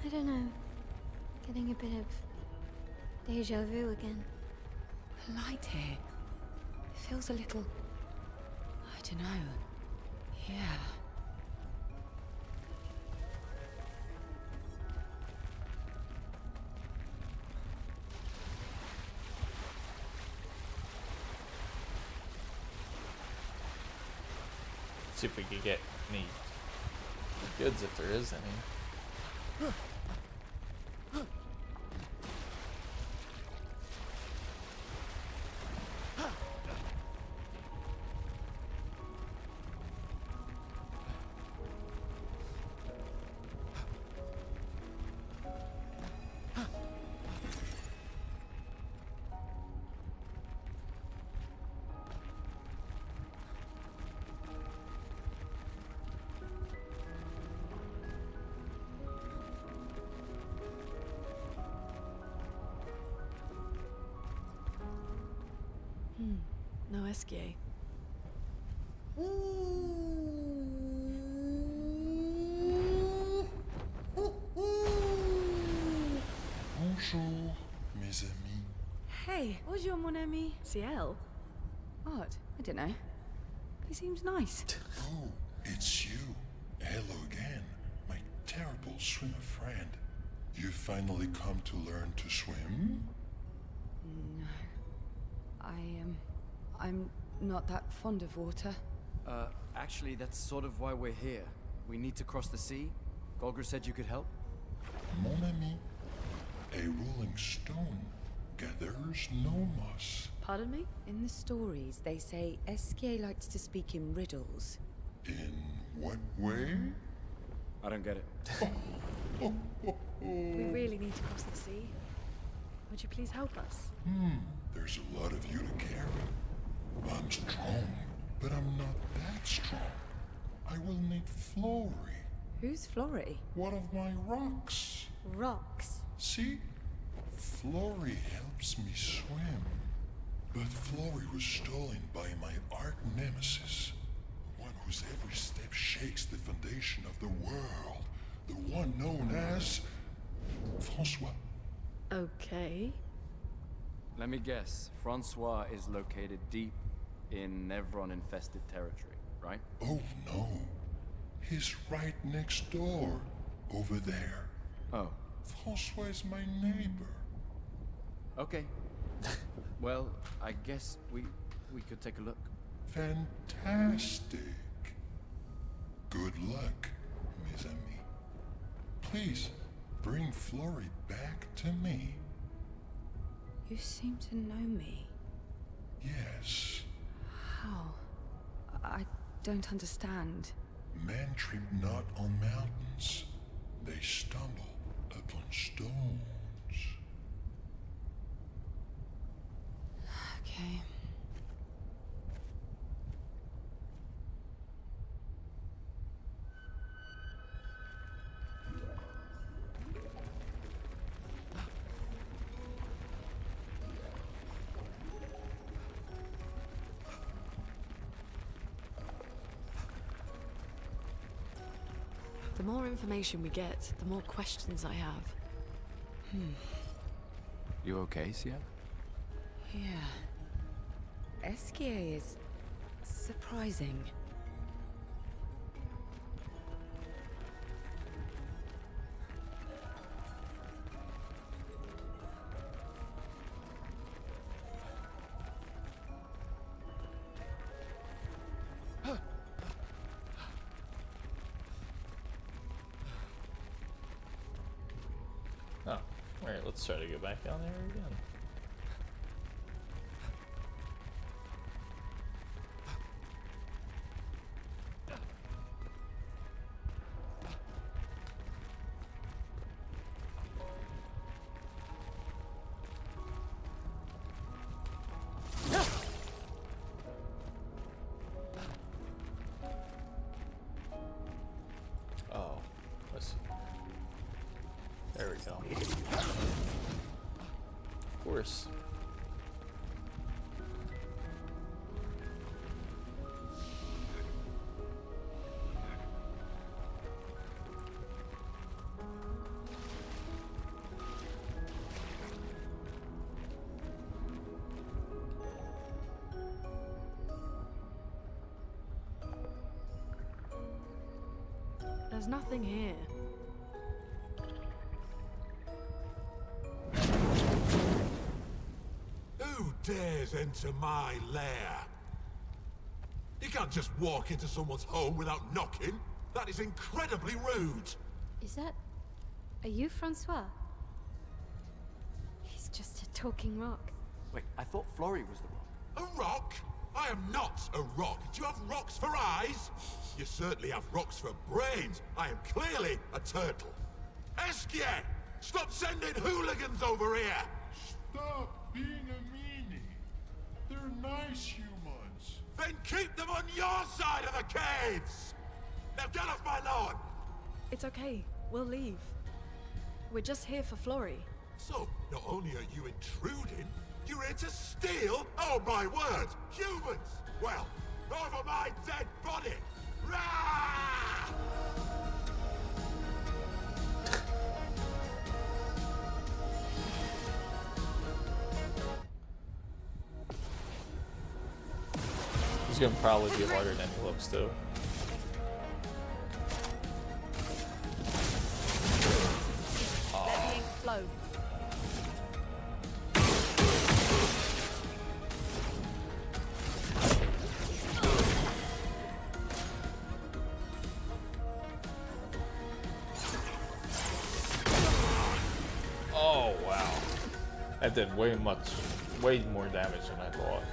Speaker 4: I don't know. Getting a bit of deja vu again.
Speaker 9: The light here. It feels a little... I don't know. Yeah.
Speaker 1: See if we could get any goods if there is any.
Speaker 11: No SKA.
Speaker 12: Bonjour, mes amis.
Speaker 9: Hey, bonjour mon ami.
Speaker 11: CL?
Speaker 9: What? I don't know. He seems nice.
Speaker 12: Oh, it's you. Hello again, my terrible swimmer friend. You finally come to learn to swim?
Speaker 9: No. I'm not that fond of water.
Speaker 2: Actually, that's sort of why we're here. We need to cross the sea. Golgra said you could help.
Speaker 12: Mon ami, a rolling stone gathers no moss.
Speaker 11: Pardon me?
Speaker 9: In the stories, they say SKA likes to speak in riddles.
Speaker 12: In what way?
Speaker 2: I don't get it.
Speaker 11: We really need to cross the sea. Would you please help us?
Speaker 12: There's a lot of you to carry. I'm strong, but I'm not that strong. I will need Flory.
Speaker 9: Who's Flory?
Speaker 12: One of my rocks.
Speaker 4: Rocks.
Speaker 12: See? Flory helps me swim. But Flory was stolen by my arch nemesis. One whose every step shakes the foundation of the world. The one known as... Francois.
Speaker 11: Okay.
Speaker 2: Let me guess. Francois is located deep in Nevron-infested territory, right?
Speaker 12: Oh no. He's right next door. Over there.
Speaker 2: Oh.
Speaker 12: Francois is my neighbor.
Speaker 2: Okay. Well, I guess we could take a look.
Speaker 12: Fantastic. Good luck, mes amis. Please, bring Flory back to me.
Speaker 9: You seem to know me.
Speaker 12: Yes.
Speaker 9: How? I don't understand.
Speaker 12: Men trip not on mountains. They stumble upon stones.
Speaker 9: Okay.
Speaker 11: The more information we get, the more questions I have.
Speaker 2: You okay, Sia?
Speaker 9: Yeah. SKA is surprising.
Speaker 1: Oh, alright, let's try to go back down there again. Oh, let's see. There we go. Of course.
Speaker 11: There's nothing here.
Speaker 13: Who dares enter my lair? You can't just walk into someone's home without knocking. That is incredibly rude.
Speaker 4: Is that... Are you Francois? He's just a talking rock.
Speaker 2: Wait, I thought Florrie was the rock.
Speaker 13: A rock? I am not a rock. Do you have rocks for eyes? You certainly have rocks for brains. I am clearly a turtle. Esquier! Stop sending hooligans over here!
Speaker 12: Stop being a meanie. They're nice humans.
Speaker 13: Then keep them on your side of the caves! Now get off my lawn!
Speaker 11: It's okay. We'll leave. We're just here for Florrie.
Speaker 13: So, not only are you intruding, you're here to steal? Oh my word! Humans! Well, over my dead body! Rah!
Speaker 1: He's gonna probably be harder than he looks too.
Speaker 9: Let the ink flow.
Speaker 1: Oh wow, that did way more damage than I thought.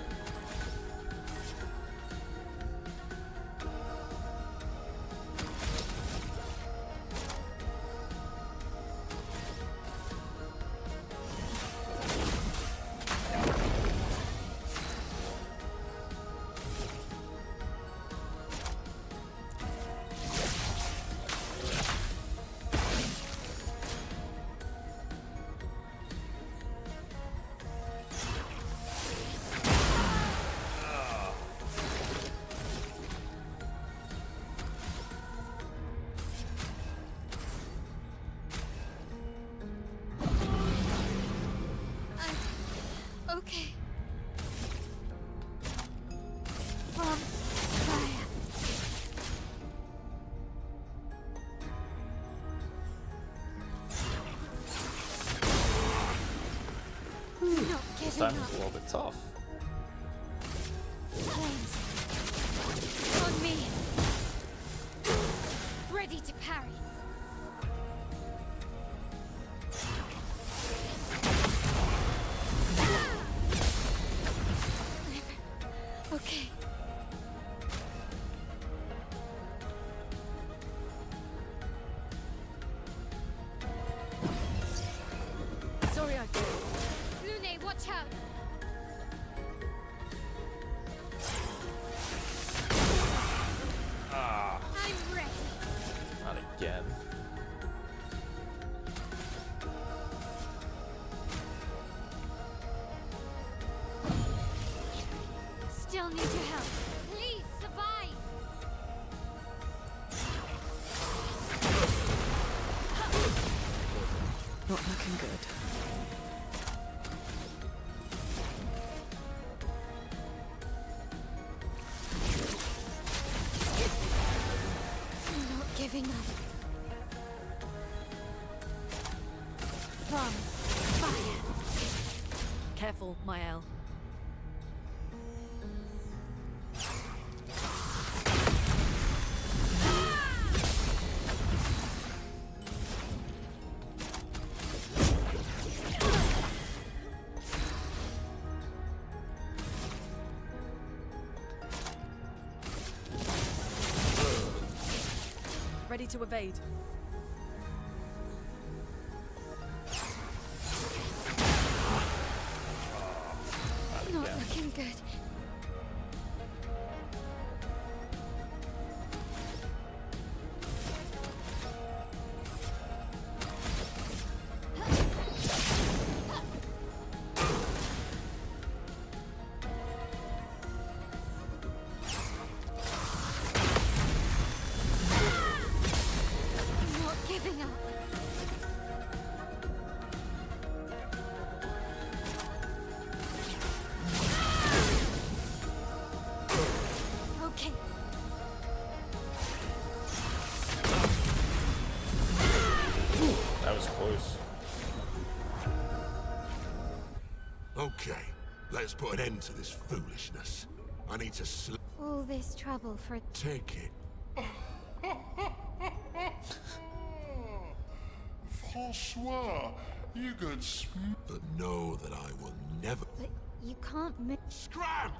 Speaker 3: Okay. From fire. Not
Speaker 1: This
Speaker 3: giving
Speaker 1: time
Speaker 3: up.
Speaker 1: is a little bit tough.
Speaker 3: Flames. On me. Ready to parry. Okay.
Speaker 11: Sorry I did.
Speaker 3: Lune, watch out.
Speaker 1: Ah,
Speaker 3: I'm ready.
Speaker 1: not again.
Speaker 3: Still need your help. Please survive.
Speaker 11: Not looking good.
Speaker 3: I'm not giving up. From fire.
Speaker 11: Careful, Mael. Ready to evade.
Speaker 3: Not looking good. I'm not giving up. Okay.
Speaker 1: course.
Speaker 13: Okay, let's put an end to this foolishness. I need to
Speaker 4: All this trouble for...
Speaker 13: take it.
Speaker 12: Francois, you got
Speaker 13: But know that I will never...
Speaker 4: But you can't move...
Speaker 13: Scram!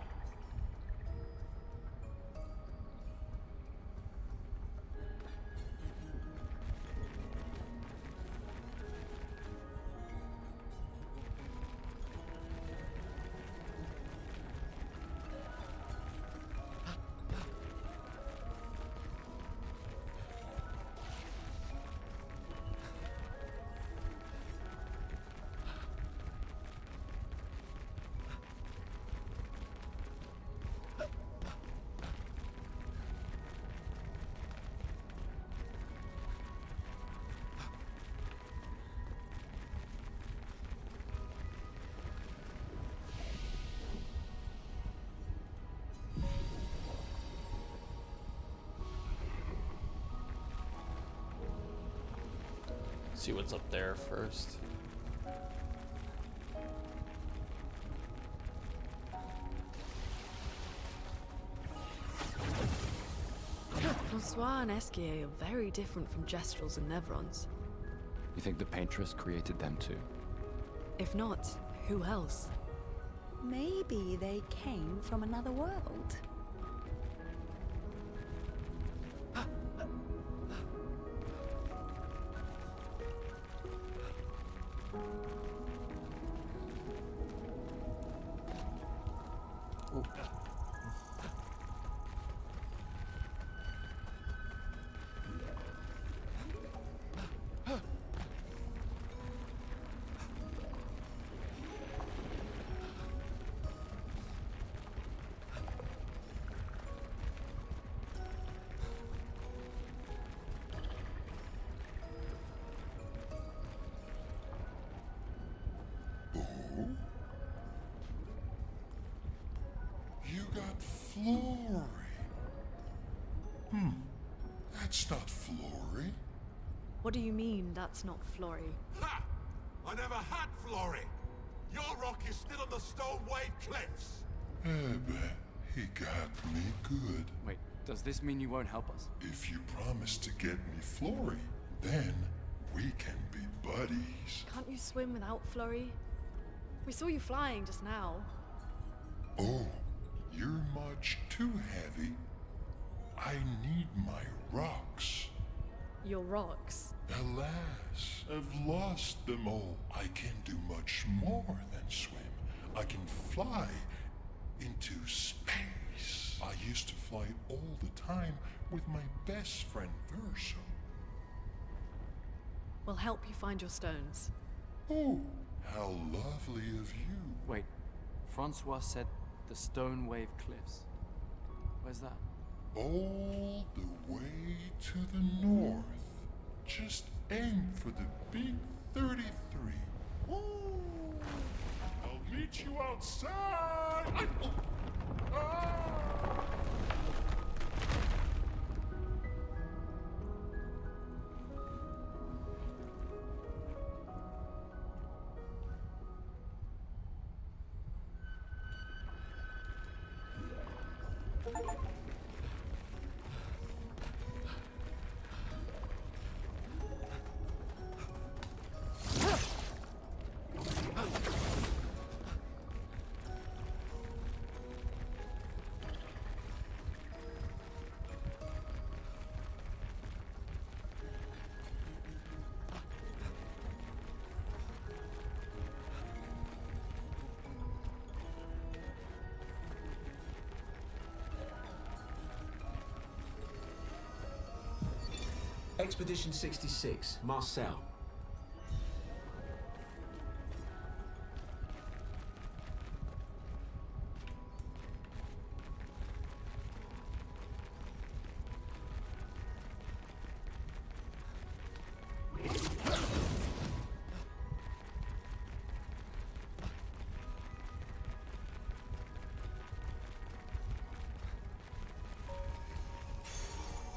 Speaker 1: See what's up there first.
Speaker 11: Francois and Esquier are very different from Gestrels and Nevrons.
Speaker 2: You think the Paintress created them too?
Speaker 11: If not, who else?
Speaker 9: Maybe they came from another world.
Speaker 12: You got Flory. That's not Flory.
Speaker 11: What do you mean that's not Flory?
Speaker 13: Ha! I never had Flory. Your rock is still on the Stone Wave Cliffs.
Speaker 12: He got me good.
Speaker 2: Wait, does this mean you won't help us?
Speaker 12: If you promise to get me Flory, then we can be buddies.
Speaker 11: Can't you swim without Flory? We saw you flying just now.
Speaker 12: Oh, you're much too heavy. I need my rocks.
Speaker 11: Your rocks?
Speaker 12: Alas, I've lost them all. I can do much more than swim. I can fly into space. I used to fly all the time with my best friend Verso.
Speaker 11: We'll help you find your stones.
Speaker 12: Oh, how lovely of you.
Speaker 2: Wait, Francois said the Stone Wave Cliffs. Where's that?
Speaker 12: All the way to the north. Just aim for the big 33. Ooh. I'll meet you outside. Ah!
Speaker 14: Expedition 66, Marcel.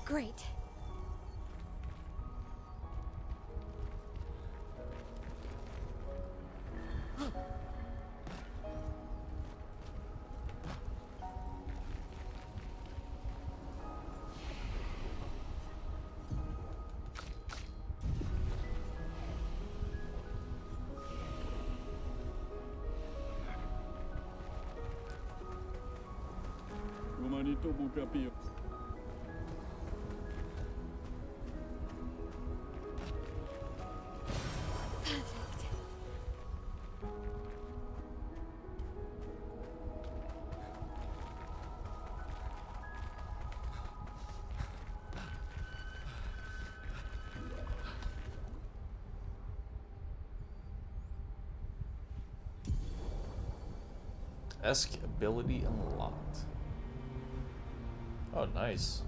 Speaker 4: Great.
Speaker 6: Dito Bucapio.
Speaker 1: Esque ability unlocked. Oh, nice.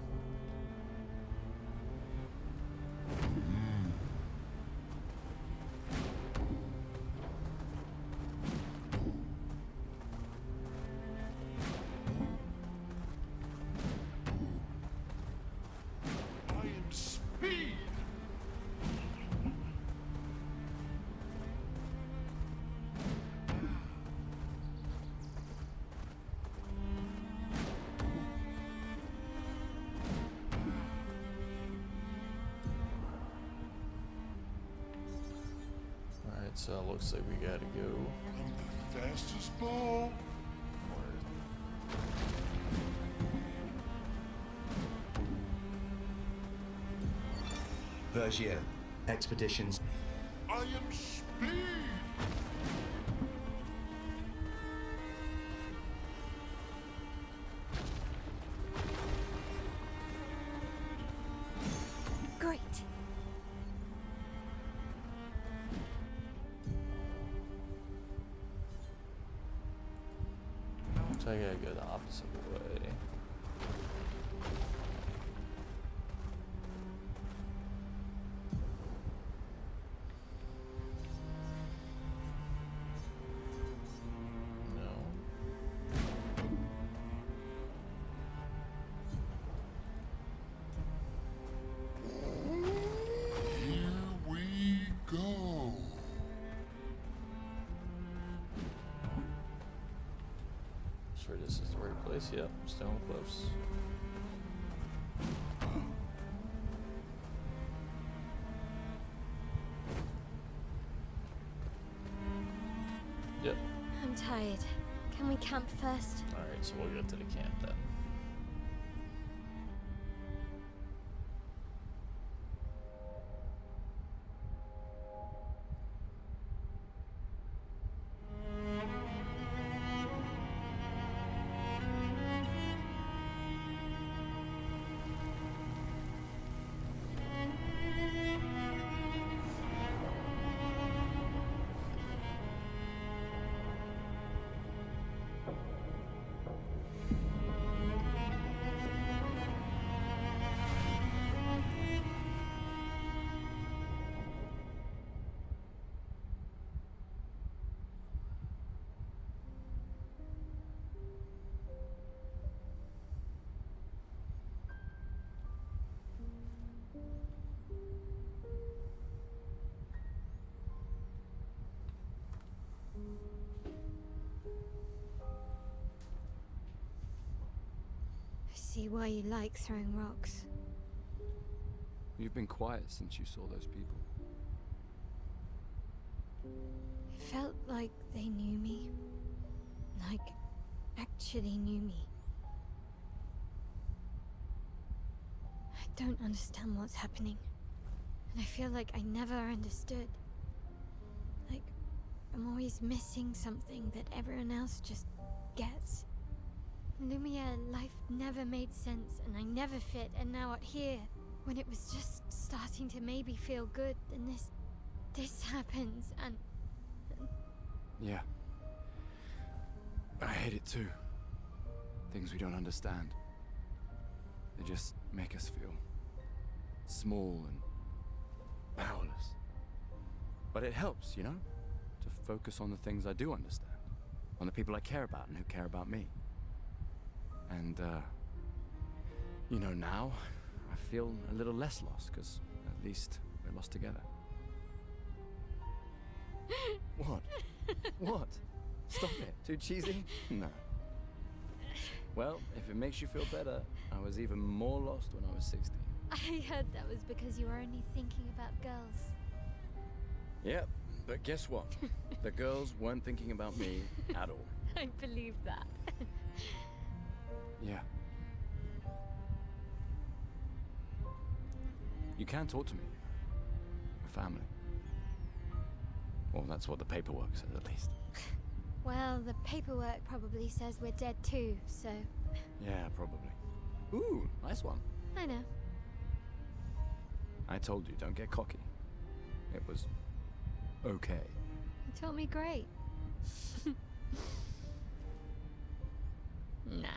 Speaker 12: I am speed.
Speaker 1: Alright, so it looks like we gotta go.
Speaker 12: I'm the fastest ball.
Speaker 14: Vergier. Expeditions.
Speaker 12: I am speed.
Speaker 3: Great.
Speaker 1: So I gotta go the opposite way.
Speaker 12: Here we go.
Speaker 1: Sure this is the right place. Yep, stone cliffs. Yep.
Speaker 4: I'm tired. Can we camp first?
Speaker 1: Alright, so we'll get to the camp then.
Speaker 4: I see why you like throwing rocks.
Speaker 2: You've been quiet since you saw those people.
Speaker 4: It felt like they knew me. Like, actually knew me. I don't understand what's happening. And I feel like I never understood. Like, I'm always missing something that everyone else just gets. Lumiere life never made sense, and I never fit, and now out here, when it was just starting to maybe feel good, then this happens, and...
Speaker 2: Yeah. I hate it too. Things we don't understand. They just make us feel small and powerless. But it helps, you know? To focus on the things I do understand. On the people I care about and who care about me. And, you know, now I feel a little less lost, because at least we're lost together. What? What? Stop it. Too cheesy? No. Well, if it makes you feel better, I was even more lost when I was 16.
Speaker 4: I heard that was because you were only thinking about girls.
Speaker 2: Yep, but guess what? The girls weren't thinking about me at all.
Speaker 4: I believe that.
Speaker 2: Yeah. You can talk to me. We're family. Well, that's what the paperwork says, at least.
Speaker 4: Well, the paperwork probably says we're dead too, so...
Speaker 2: Yeah, probably. Ooh, nice one.
Speaker 4: I know.
Speaker 2: I told you, don't get cocky. It was... okay.
Speaker 4: You taught me great. Nah.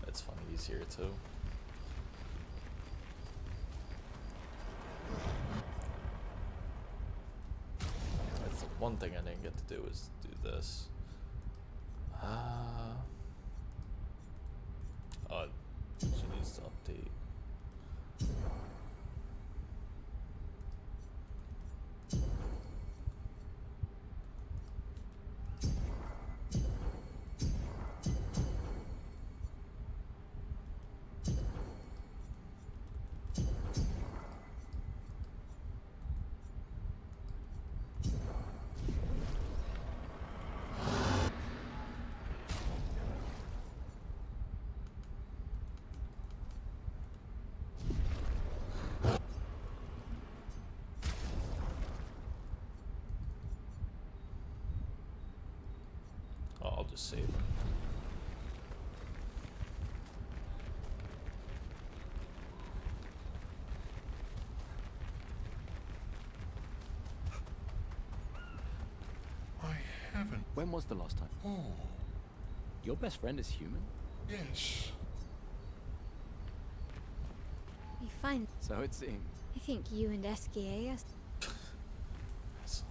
Speaker 1: That's funny, he's here too. That's the one thing I didn't get to do is do this. She needs to update. I'll just save it.
Speaker 12: I haven't.
Speaker 2: When was the last time?
Speaker 12: Oh,
Speaker 2: Your best friend is human?
Speaker 12: yes.
Speaker 4: You find...
Speaker 2: So it seems.
Speaker 4: I think you and Esquier are...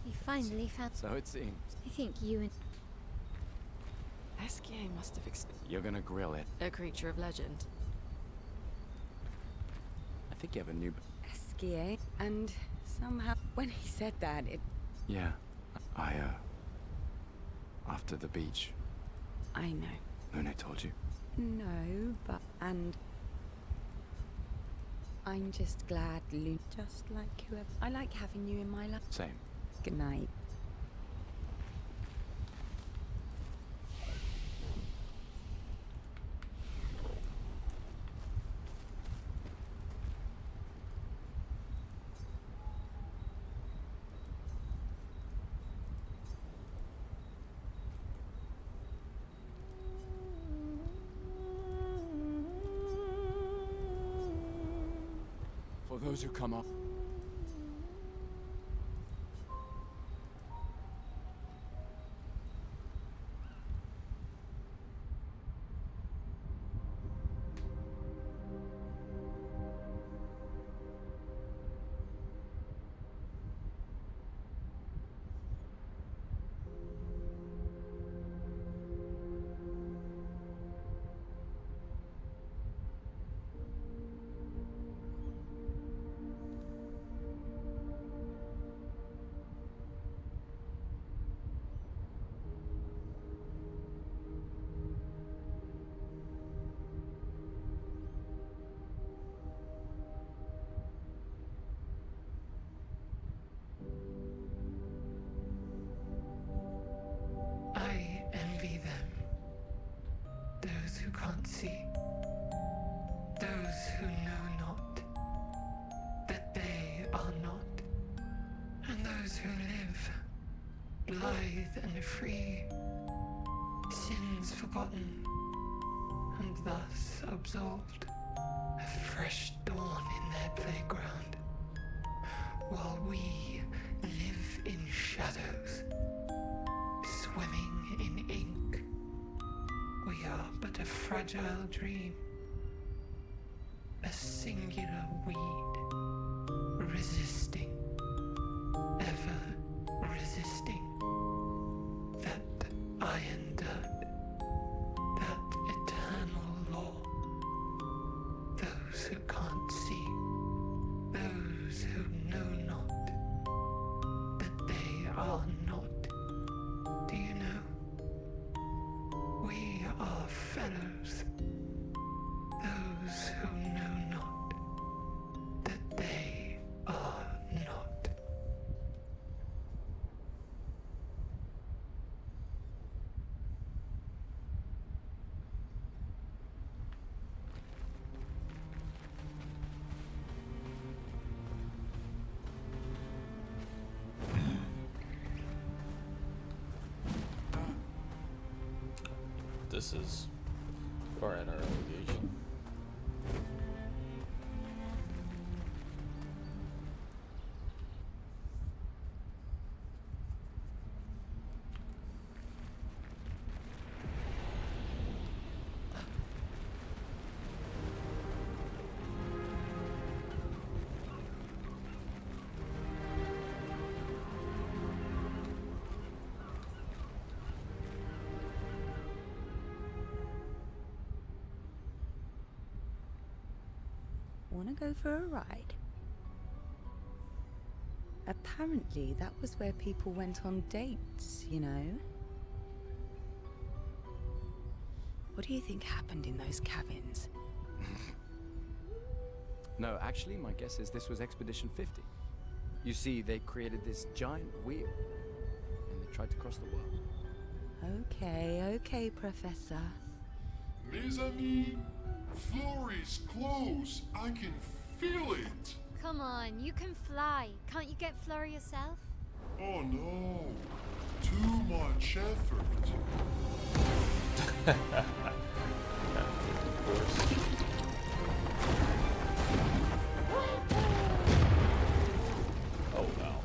Speaker 4: You finally found...
Speaker 2: So it seems.
Speaker 4: I think you and...
Speaker 11: Esquier must have
Speaker 2: You're gonna grill it.
Speaker 11: a creature of legend.
Speaker 2: I think you have a new...
Speaker 9: Esquier, and somehow when he said that, it...
Speaker 2: Yeah. After the beach.
Speaker 9: I know.
Speaker 2: Lune told you.
Speaker 9: No, but... And... I'm just glad, Lune. Just like whoever... I like having you in my life.
Speaker 2: Same.
Speaker 9: Good night.
Speaker 2: For those who come up.
Speaker 15: I envy them. Those who can't see. Those who know not that they are not. And those who live, blithe and free, sins forgotten, and thus absolved. A fresh dawn in their playground, while we live in shadows, swimming in ink. We are but a fragile dream, a singular weed, resisting, ever resisting, that iron dirt, that eternal law. Those who can't see, those who know not that they are not,
Speaker 1: this is far in our obligation.
Speaker 9: Wanna go for a ride? Apparently, that was where people went on dates, you know? What do you think happened in those cabins?
Speaker 2: No, actually, my guess is this was Expedition 50. You see, they created this giant wheel, and they tried to cross the world.
Speaker 9: Okay, Professor.
Speaker 12: Mes amis, Florey's close. I can feel it.
Speaker 4: Come on, you can fly. Can't you get Florey yourself?
Speaker 12: Oh no, too much effort.
Speaker 1: Oh no.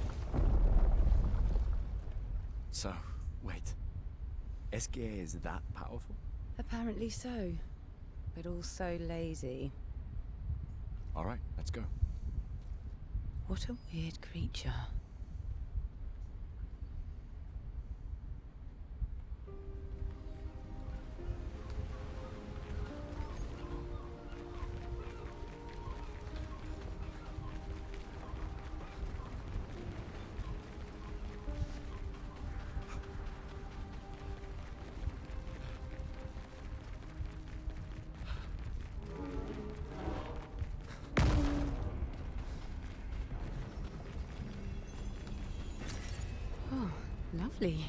Speaker 2: So, wait. Esquire is that powerful?
Speaker 9: Apparently so, but also lazy.
Speaker 2: All right, let's go.
Speaker 9: What a weird creature. Oh, lovely.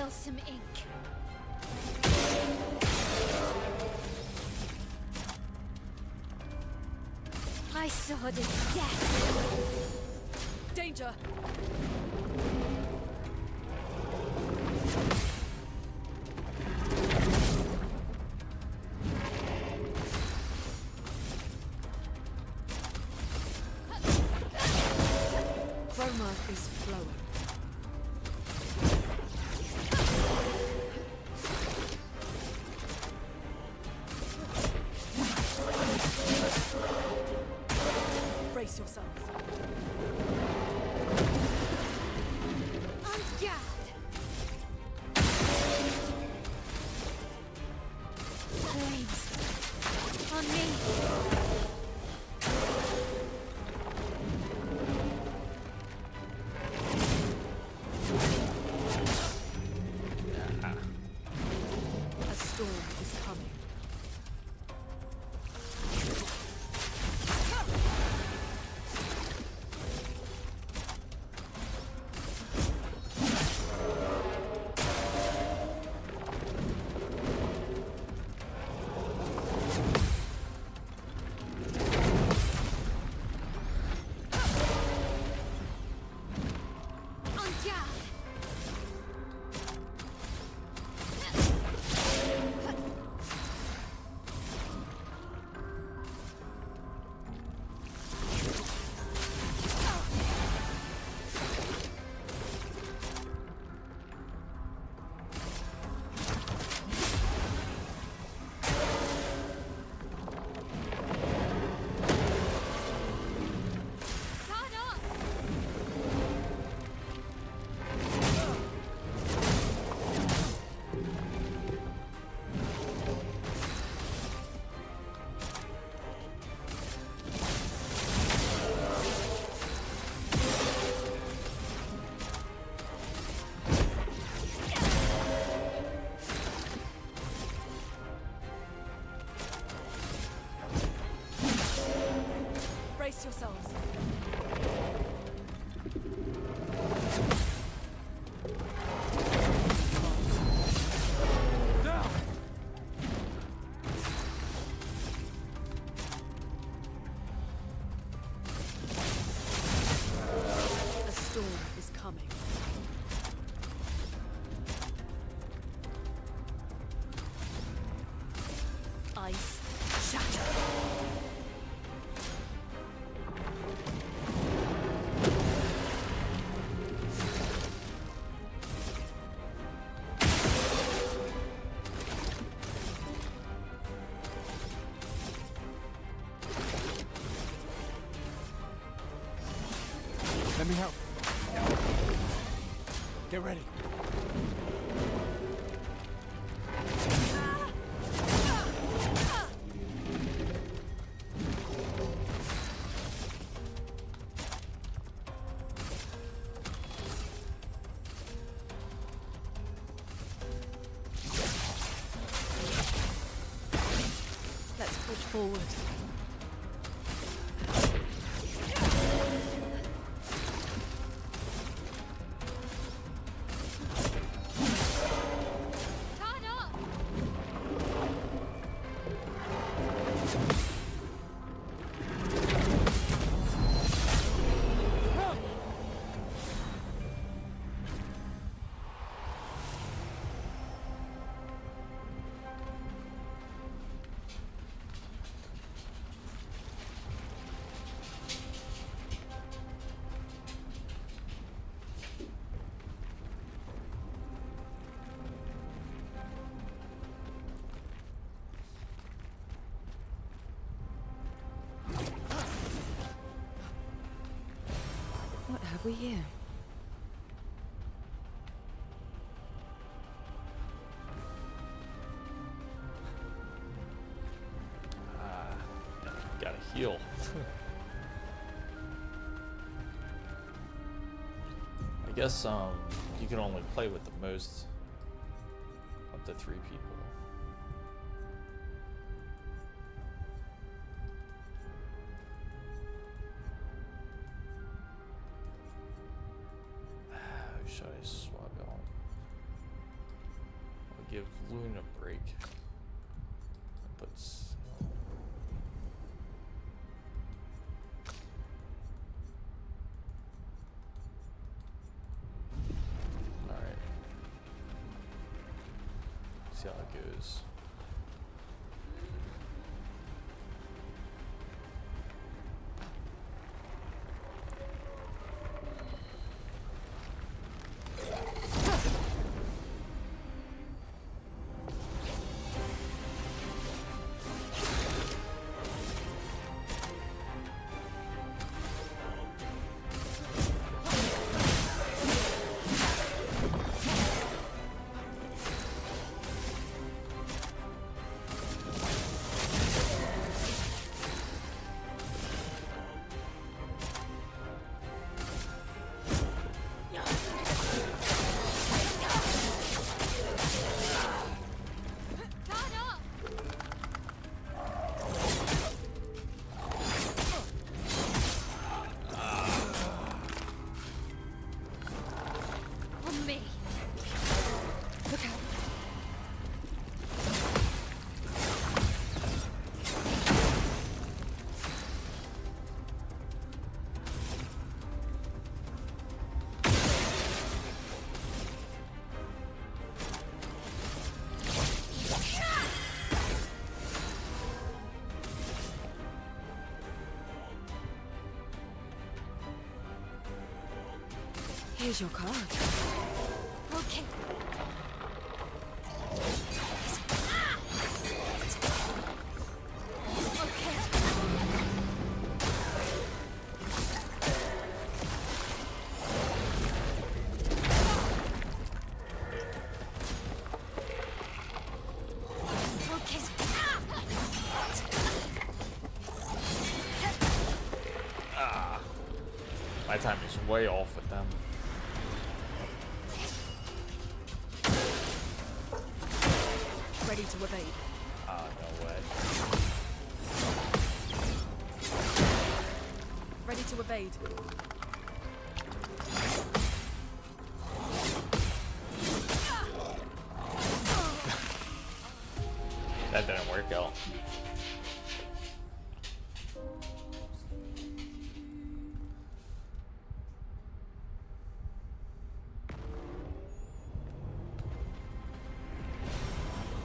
Speaker 4: Some ink. My sword is death.
Speaker 11: Danger! Chroma is flowing. Brace yourself.
Speaker 4: On guard. Flames. On me.
Speaker 11: A storm is coming. Brace yourselves. A storm is coming. Ice shatter.
Speaker 2: Let me help. Get ready.
Speaker 11: Let's push forward.
Speaker 9: What have we here?
Speaker 1: Gotta heal. I guess you can only play with the most up to 3 people. Who should I swap out? I'll give Loon a break. But see how it goes.
Speaker 9: Here's your card.
Speaker 4: Okay.
Speaker 1: My time is way off with them.
Speaker 11: Ready to evade.
Speaker 1: No way.
Speaker 11: Ready to evade.
Speaker 1: That didn't work out.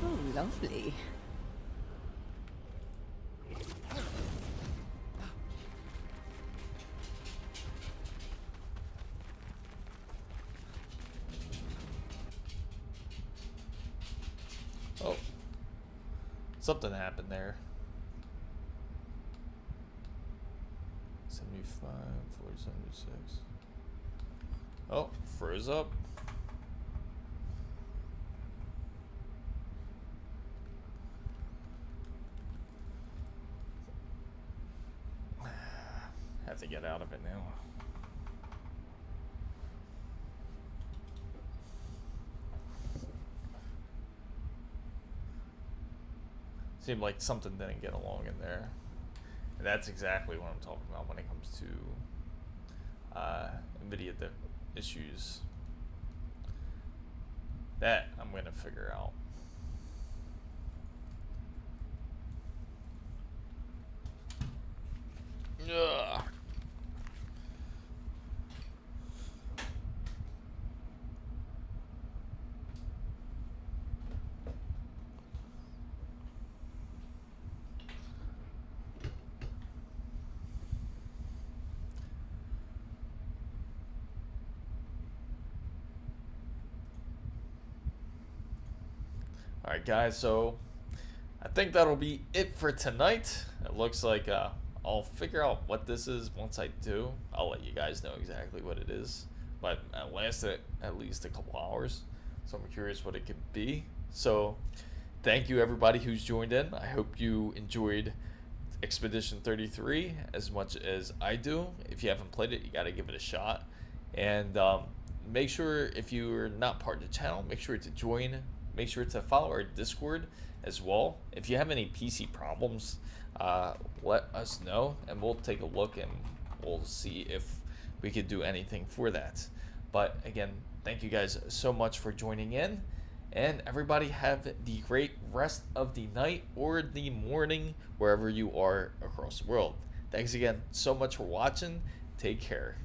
Speaker 9: Oh, lovely.
Speaker 1: Oh. Something happened there. 75, 476. Oh, froze up. Have to get out of it now. Seemed like something didn't get along in there. And that's exactly what I'm talking about when it comes to NVIDIA issues. That I'm going to figure out. Ugh. Alright guys, so I think that'll be it for tonight. It looks like I'll figure out what this is once I do. I'll let you guys know exactly what it is. But it lasted at least a couple hours, so I'm curious what it could be. So thank you everybody who's joined in. I hope you enjoyed Expedition 33 as much as I do. If you haven't played it, you got to give it a shot. And make sure, if you're not part of the channel, make sure to join. Make sure to follow our Discord as well. If you have any PC problems, let us know and we'll take a look and we'll see if we could do anything for that. But again, thank you guys so much for joining in, and everybody have the great rest of the night or the morning wherever you are across the world. Thanks again so much for watching. Take care.